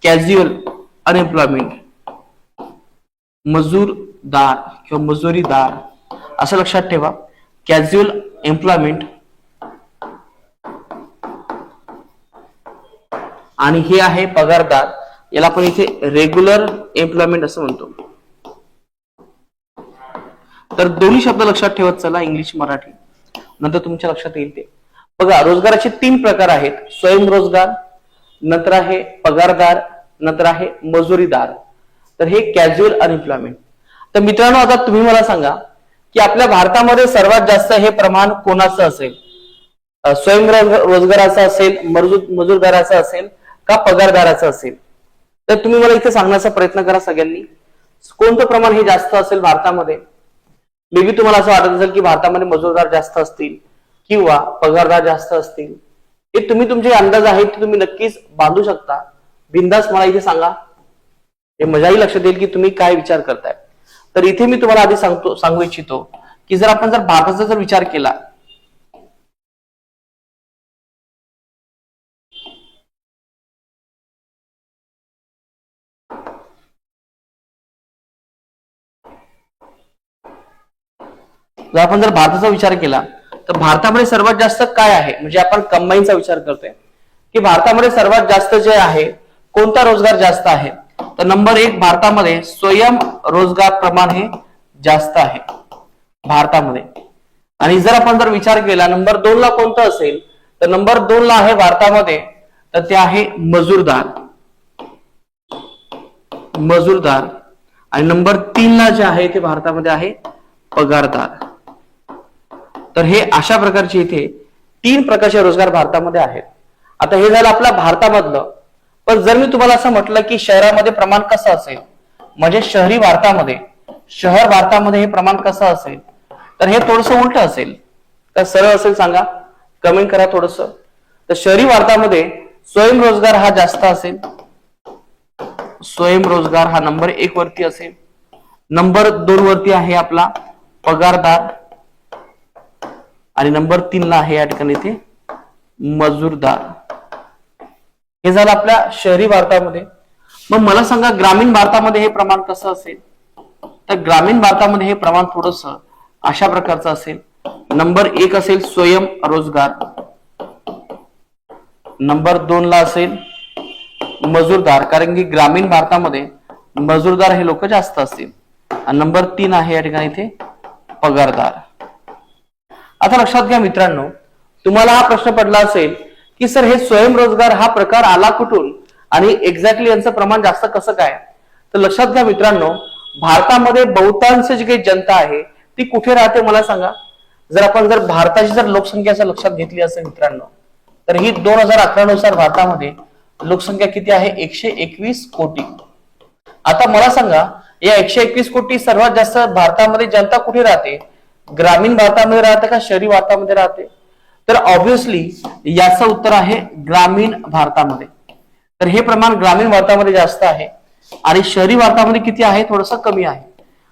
कॅज्युअल अनएम्प्लॉयमेंट, मजूरदार किंवा मजुरीदार असं लक्षात ठेवा. कॅज्युअल एम्प्लॉयमेंट आणि हे आहे पगारदार, याला आपण इथे रेग्युलर एम्प्लॉयमेंट असं म्हणतो. तर दोन्ही शब्द लक्षात ठेवत चला, इंग्लिश मराठी, नंतर तुमच्या लक्षात येईल ते. बघा, रोजगाराचे 3 प्रकार आहेत. स्वयंरोजगार, नंतर आहे पगारदार, नंतर आहे मजुरीदार. तर हे कॅज्युअल अनएम्प्लॉयमेंट. तर मित्रांनो, आता तुम्ही मला सांगा की आपल्या भारतामध्ये सर्वात जास्त हे प्रमाण कोणाचं असेल? स्वयंरोजगाराचं असेल, मजूरदाराचं असेल का पगारदाराचं असेल? तर तुम्ही मला इथे सांगण्याचा प्रयत्न करा सगळ्यांनी, कोणतं प्रमाण हे जास्त असेल भारतामध्ये. मे बी तुम्हाला असं वाटत असेल की भारतामध्ये मजूरदार जास्त असतील किंवा पगारदार जास्त असतील. हे तुम्ही तुमचे अंदाज आहेत ते तुम्ही नक्कीच बांधू शकता. बिंदास मला इथे सांगा, हे मजाही लक्षात येईल की तुम्ही काय विचार करताय. तर इथे मी तुम्हाला आधी सांगू इच्छितो की जर आपण जर भारताचा जर विचार केला, जर आपण जर भारताचा विचार केला तर भारतामध्ये सर्वात जास्त काय आहे, म्हणजे आपण कंबाईनचा विचार करतोय की भारतामध्ये सर्वात जास्त जे आहे कोणता रोजगार जास्त आहे, तर नंबर 1 भारतामध्ये स्वयंरोजगार प्रमाण हे जास्त आहे भारतामध्ये. आणि जर आपण जर विचार केला नंबर 2 ला कोणतं असेल, तर नंबर 2 ला आहे भारतामध्ये, तर ते आहे मजूरदार. आणि नंबर 3 ला जे आहे ते भारतामध्ये आहे पगारदार. तर हे अशा प्रकारचे इथे 3 प्रकारचे रोजगार भारतामध्ये आहेत. आता हे झालं आपल्या भारतामधलं. पण जर मी तुम्हाला असं म्हटलं की शहरामध्ये प्रमाण कसं असेल, म्हणजे शहर भारतामध्ये हे प्रमाण कसं असेल, तर हे थोडस उलट असेल. तर सरळ असेल सांगा, कमेंट करा थोडस. तर शहरी भारतामध्ये स्वयंरोजगार हा जास्त असेल. स्वयंरोजगार हा नंबर 1 वरती असेल. नंबर 2 वरती आहे आपला पगारदार आणि नंबर 3 ला आहे या ठिकाणी इथे मजूरदार. हे झालं आपल्या शहरी भारतामध्ये. मग मला सांगा ग्रामीण भारतामध्ये हे प्रमाण कसं असेल, तर ग्रामीण भारतामध्ये हे प्रमाण थोडस अशा प्रकारचं असेल. नंबर 1 असेल स्वयंरोजगार, नंबर 2 ला असेल मजूरदार, कारण की ग्रामीण भारतामध्ये मजूरदार हे लोक जास्त असतील. आणि नंबर 3 आहे या ठिकाणी इथे पगारदार. आता लक्षात घ्या मित्रांनो, तुम्हाला हा प्रश्न पडला असेल की सर हे स्वयंरोजगार हा प्रकार आला कुठून आणि एक्झॅक्टली यांचं प्रमाण जास्त कसं काय. तर लक्षात घ्या मित्रांनो, भारतामध्ये बहुतांश जी काही जनता आहे ती कुठे राहते मला सांगा. जर आपण जर भारताची जर लोकसंख्या लक्षात घेतली असेल मित्रांनो, तर ही 2011 नुसार भारतामध्ये लोकसंख्या किती आहे, 121 कोटी. आता मला सांगा या 121 कोटी सर्वात जास्त भारतामध्ये जनता कुठे राहते, ग्रामीण भारतामध्ये राहते का शहरी भारतामध्ये राहते. तर ऑब्व्हियसली याचं उत्तर आहे ग्रामीण भारतामध्ये. तर हे प्रमाण ग्रामीण भारतामध्ये जास्त आहे आणि शहरी भारतामध्ये किती आहे, थोडस कमी आहे.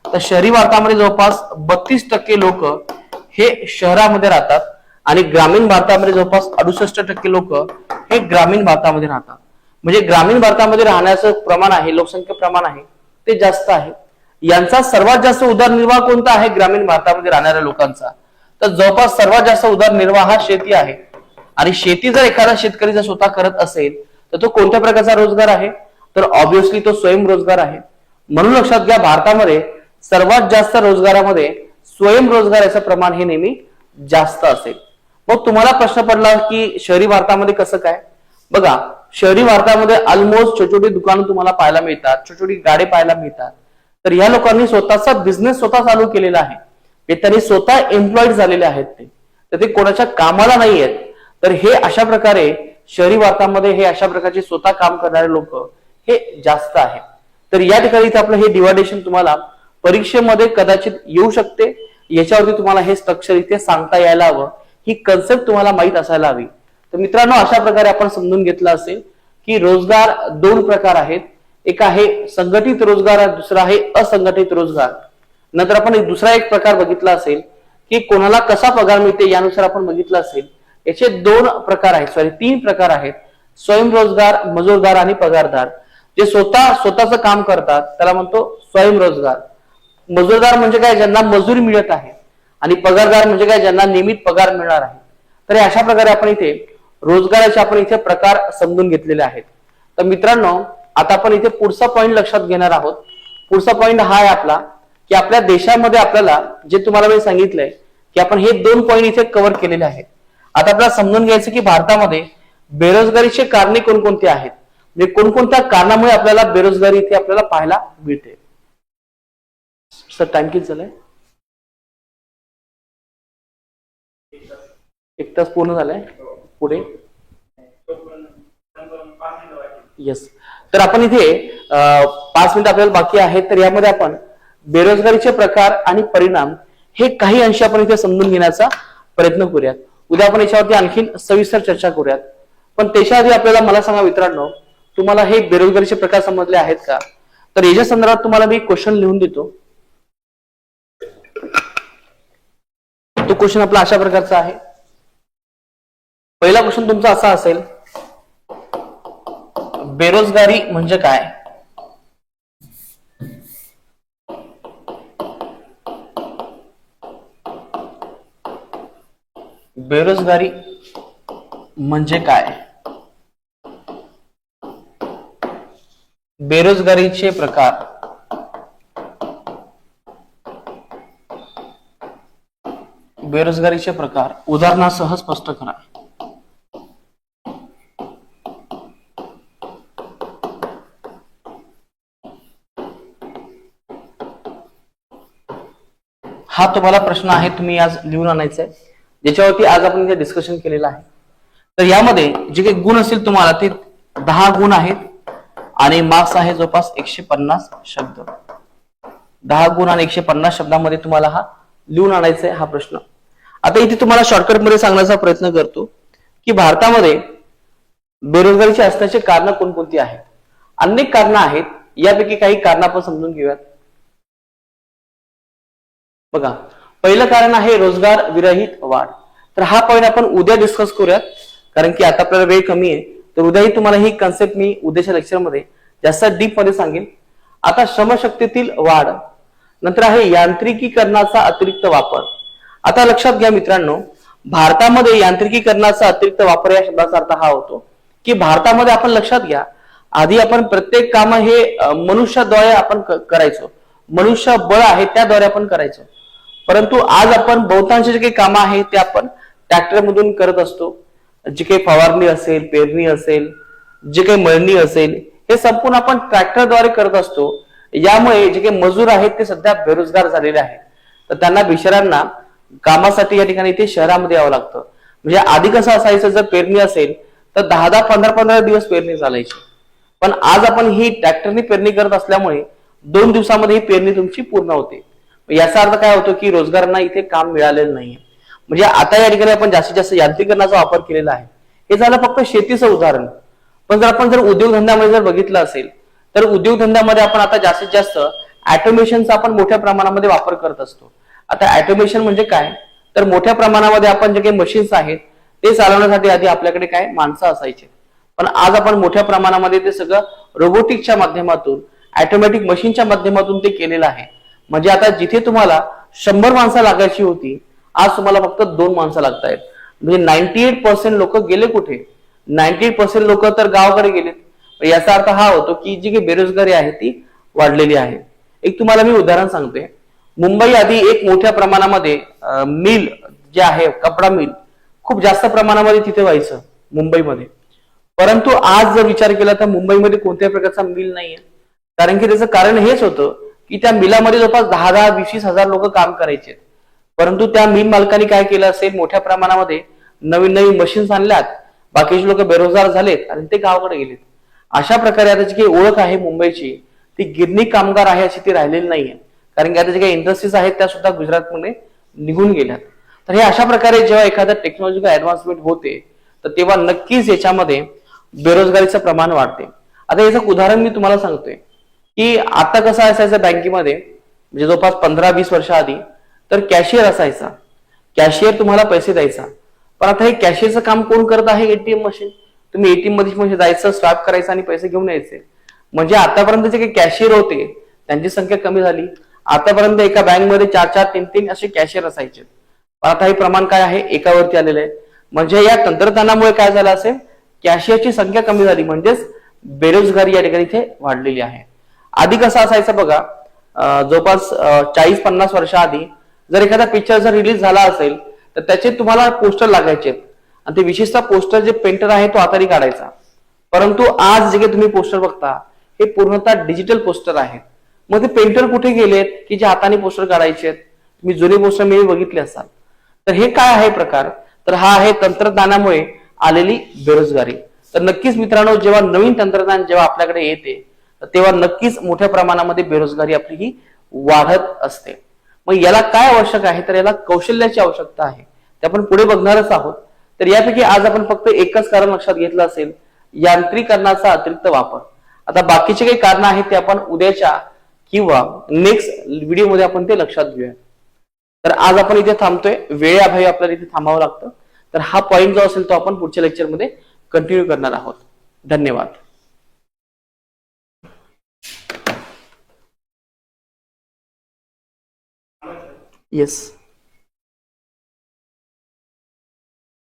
तर शहरी भारतामध्ये जवळपास 32% लोक हे शहरामध्ये राहतात आणि ग्रामीण भारतामध्ये जवळपास 68% लोक हे ग्रामीण भारतामध्ये राहतात. म्हणजे ग्रामीण भारतामध्ये राहण्याचं प्रमाण आहे, लोकसंख्या प्रमाण आहे ते जास्त आहे. यांचा सर्वात जास्त उदरनिर्वाह कोणता आहे ग्रामीण भारतामध्ये राहणाऱ्या लोकांचा, तर जवळपास सर्वात जास्त उदरनिर्वाह हा शेती आहे. आणि शेती जर एखादा शेतकरी जर स्वतः करत असेल तर तो कोणत्या प्रकारचा रोजगार आहे, तर ऑब्व्हियसली तो स्वयंरोजगार आहे. म्हणून लक्षात घ्या भारतामध्ये सर्वात जास्त रोजगारामध्ये स्वयंरोजगाराचं प्रमाण हे नेहमी जास्त असेल. मग तुम्हाला प्रश्न पडला की शहरी भारतामध्ये कसं काय. बघा शहरी भारतामध्ये ऑलमोस्ट छोटी छोटी दुकानं तुम्हाला पाहायला मिळतात, छोटी छोटी गाडी पाहायला मिळतात. तर या लोकांनी स्वतःचा बिझनेस स्वतः चालू केलेला आहे, ते त्यांनी स्वतः एम्प्लॉईड झालेले आहेत, तर ते कोणाच्या कामाला नाही आहेत. तर हे अशा प्रकारे शहरी भारतामध्ये हे अशा प्रकारचे स्वतः काम करणारे लोक हे जास्त आहे. तर या ठिकाणी आपलं हे डिवायडेशन तुम्हाला परीक्षेमध्ये कदाचित येऊ शकते. याच्यावरती तुम्हाला हे स्ट्रक्चर इथे सांगता यायला हवं, ही कन्सेप्ट तुम्हाला माहित असायला हवी. तर मित्रांनो अशा प्रकारे आपण समजून घेतलं असेल की रोजगार 2 प्रकार आहेत. एक आहे संघटित रोजगार, दुसरा आहे असंघटित रोजगार. नंतर आपण दुसरा एक प्रकार बघितला असेल की कोणाला कसा पगार मिळते यानुसार आपण बघितलं असेल. याचे 2 प्रकार आहेत, 3 प्रकार आहेत, स्वयंरोजगार, मजूरदार आणि पगारदार. जे स्वतःचं काम करतात त्याला म्हणतो स्वयंरोजगार. मजूरदार म्हणजे काय, ज्यांना मजुरी मिळत आहे. आणि पगारदार म्हणजे काय, ज्यांना नियमित पगार मिळणार आहे. तर अशा प्रकारे आपण इथे रोजगाराचे आपण इथे प्रकार समजून घेतलेले आहेत. तर मित्रांनो आता आपण इथे पुढचा पॉईंट लक्षात घेणार आहोत. पुढचा पॉईंट हा आहे आपला की आपल्या देशामध्ये आपल्याला जे तुम्हाला मी सांगितलंय की आपण हे 2 पॉईंट इथे कव्हर केलेले आहेत. आता आपल्याला समजून घ्यायचं की भारतामध्ये बेरोजगारीचे कारणे कोणकोणते आहेत, म्हणजे कोणकोणत्या कारणामुळे आपल्याला बेरोजगारी इथे आपल्याला पाहायला मिळते. सर टाइम किती झालाय, 1 तास पूर्ण झालाय. पुढे येस. तर आपण इथे 5 मिनिट आपल्याला बाकी आहेत. तर यामध्ये आपण बेरोजगारीचे प्रकार आणि परिणाम हे काही अंशी आपण इथे समजून घेण्याचा प्रयत्न करूयात. उद्या आपण याच्यावरती आणखी सविस्तर चर्चा करूयात. पण त्याच्या आधी आपल्याला मला सांगा मित्रांनो, तुम्हाला हे बेरोजगारीचे प्रकार समजले आहेत का. तर याच्या संदर्भात तुम्हाला मी क्वेश्चन लिहून देतो. तो क्वेश्चन आपला अशा प्रकारचा आहे. पहिला क्वेश्चन तुमचा असा असेल, बेरोजगारी म्हणजे काय? बेरोजगारी म्हणजे काय? बेरोजगारीचे प्रकार. बेरोजगारीचे प्रकार उदाहरणासह स्पष्ट करा. हा तुम्हाला प्रश्न आहे, तुम्ही आज लिहून आणायचा आहे, ज्याच्यावरती आज आपण इथे डिस्कशन केलेलं आहे. तर यामध्ये जे काही गुण असतील तुम्हाला ते 10 गुण आहेत आणि मार्क्स आहे जवळपास 150 शब्द. 10 गुण आणि 150 शब्दामध्ये तुम्हाला हा लिहून आणायचा आहे हा प्रश्न. आता इथे तुम्हाला शॉर्टकट मध्ये सांगण्याचा प्रयत्न करतो की भारतामध्ये बेरोजगारीचे असण्याचे कारण कोणकोणती आहेत. अनेक कारणं आहेत, यापैकी काही कारणं आपण समजून घेऊयात. बघा, पहिलं कारण आहे रोजगार विरहित वाढ. तर हा पॉईंट आपण उद्या डिस्कस करूयात, कारण की आता आपल्याला वेळ कमी आहे. तर उद्याही तुम्हाला ही कन्सेप्ट मी उद्याच्या लेक्चरमध्ये जास्त डीप मध्ये सांगेन. आता श्रमशक्तीतील वाढ, नंतर आहे यांत्रिकीकरणाचा अतिरिक्त वापर. आता लक्षात घ्या मित्रांनो, भारतामध्ये यांत्रिकीकरणाचा अतिरिक्त वापर या शब्दाचा अर्थ हा होतो की भारतामध्ये आपण लक्षात घ्या, आधी आपण प्रत्येक काम हे मनुष्याद्वारे आपण करायचो, मनुष्यबळ आहे त्याद्वारे आपण करायचो. परंतु आज आपण बहुतांश जे काही कामं आहेत ते आपण ट्रॅक्टर मधून करत असतो. जे काही फवारणी असेल, पेरणी असेल, जे काही मळणी असेल, हे संपूर्ण आपण ट्रॅक्टरद्वारे करत असतो. यामुळे जे काही मजूर आहेत ते सध्या बेरोजगार झालेले आहेत. तर त्यांना बिचाऱ्यांना कामासाठी या ठिकाणी इथे शहरामध्ये यावं लागतं. म्हणजे आधी कसं असायचं, जर पेरणी असेल तर 10-10, 15-15 दिवस पेरणी चालायची. पण आज आपण ही ट्रॅक्टरनी पेरणी करत असल्यामुळे 2 दिवसामध्ये ही पेरणी तुमची पूर्ण होते. याचा अर्थ काय होतो की रोजगारांना इथे काम मिळालेलं नाहीये. म्हणजे आता या ठिकाणी आपण जास्तीत जास्त यांत्रिकीकरणाचा वापर केलेला आहे. हे झालं फक्त शेतीचं उदाहरण. पण जर आपण उद्योगधंद्यामध्ये जर बघितलं असेल तर उद्योगधंद्यामध्ये आपण आता जास्तीत जास्त ऑटोमेशनचा आपण मोठ्या प्रमाणामध्ये वापर करत असतो. आता ऑटोमेशन म्हणजे काय, तर मोठ्या प्रमाणामध्ये आपण जे काही मशीन्स आहेत ते चालवण्यासाठी आधी आपल्याकडे काय माणसं असायचे. पण आज आपण मोठ्या प्रमाणामध्ये ते सगळं रोबोटिकच्या माध्यमातून, ऑटोमॅटिक मशीनच्या माध्यमातून ते केलेलं आहे. म्हणजे आता जिथे तुम्हाला 100 माणसं लागायची होती, आज तुम्हाला फक्त 2 माणसं लागत आहेत. म्हणजे 98% लोक गेले कुठे? 98% लोक तर गावाकडे गेलेत. याचा अर्थ हा होतो की जी काही बेरोजगारी आहे ती वाढलेली आहे. एक तुम्हाला मी उदाहरण सांगतोय. मुंबई आधी एक मोठ्या प्रमाणामध्ये मिल जे आहे, कपडा मिल खूप जास्त प्रमाणामध्ये तिथे व्हायचं मुंबईमध्ये. परंतु आज जर विचार केला तर मुंबईमध्ये कोणत्याही प्रकारचा मिल नाहीये. कारण की त्याचं कारण हेच होतं की त्या मिलामध्ये जवळपास 10-10, 20-20 हजार लोक काम करायचे. परंतु त्या मिल मालकांनी काय केलं असेल, मोठ्या प्रमाणामध्ये नवीन नवीन मशीन्स आणल्यात, बाकीचे लोक बेरोजगार झालेत आणि ते गावाकडे गेलेत. अशा प्रकारे आता जी काही ओळख आहे मुंबईची, ती गिरणी कामगार आहे अशी ती राहिलेली नाहीये. कारण की आता जे काही इंडस्ट्रीज आहेत त्या सुद्धा गुजरातमध्ये निघून गेल्यात. तर हे अशा प्रकारे जेव्हा एखाद्या टेक्नॉलॉजिकल ऍडव्हान्समेंट होते तर तेव्हा नक्कीच याच्यामध्ये बेरोजगारीचं प्रमाण वाढते. आता याचं उदाहरण मी तुम्हाला सांगतोय की आता कसं असायचं बँकेमध्ये, म्हणजे जवळपास 15-20 वर्ष आधी तर कॅशियर असायचा. कॅशियर तुम्हाला पैसे द्यायचा. पण आता हे कॅशियरचं काम कोण करत आहे? ATM machine. तुम्ही एटीएम मध्ये जायचं, स्वाईप करायचं आणि पैसे घेऊन यायचे. म्हणजे आतापर्यंत जे काही कॅशियर होते त्यांची संख्या कमी झाली. आतापर्यंत एका बँकमध्ये 4-4, 3-3 असे कॅशियर असायचे. पण आता हे प्रमाण काय आहे? एकावरती आलेलं आहे. म्हणजे या तंत्रज्ञानामुळे काय झालं असेल, कॅशियरची संख्या कमी झाली, म्हणजेच बेरोजगारी या ठिकाणी इथे वाढलेली आहे. आधी कसं असायचं बघा, जवळपास 40-50 वर्ष आधी जर एखादा पिक्चर जर रिलीज झाला असेल तर त्याचे तुम्हाला पोस्टर लागायचे आणि ते विशेषतः पोस्टर जे पेंटर आहे तो हाताने काढायचा. परंतु आज जे काही तुम्ही पोस्टर बघता हे पूर्णतः डिजिटल पोस्टर आहेत. मग ते पेंटर कुठे गेलेत की जे हाताने पोस्टर काढायचे? तुम्ही जुने पोस्टर मी बघितले असाल. तर हे काय आहे प्रकार? तर हा आहे तंत्रज्ञानामुळे आलेली बेरोजगारी. तर नक्कीच मित्रांनो, जेव्हा नवीन तंत्रज्ञान जेव्हा आपल्याकडे येते तेव्हा नक्कीच मोठ्या प्रमाणामध्ये बेरोजगारी आपली ही वाढत असते. मग याला काय आवश्यक आहे? तर याला कौशल्याची आवश्यकता आहे. ते आपण पुढे बघणारच आहोत. तर यापैकी आज आपण फक्त एकच कारण लक्षात घेतलं असेल, यांत्रिकीकरणाचा अतिरिक्त वापर. आता बाकीचे काही कारण आहेत ते आपण उद्याच्या किंवा नेक्स्ट व्हिडिओमध्ये आपण ते लक्षात घेऊया. तर आज आपण इथे थांबतोय, वेळेअभावी आपल्याला इथे थांबावं लागतं. तर हा पॉइंट जो असेल तो आपण पुढच्या लेक्चरमध्ये कंटिन्यू करणार आहोत. धन्यवाद. येस.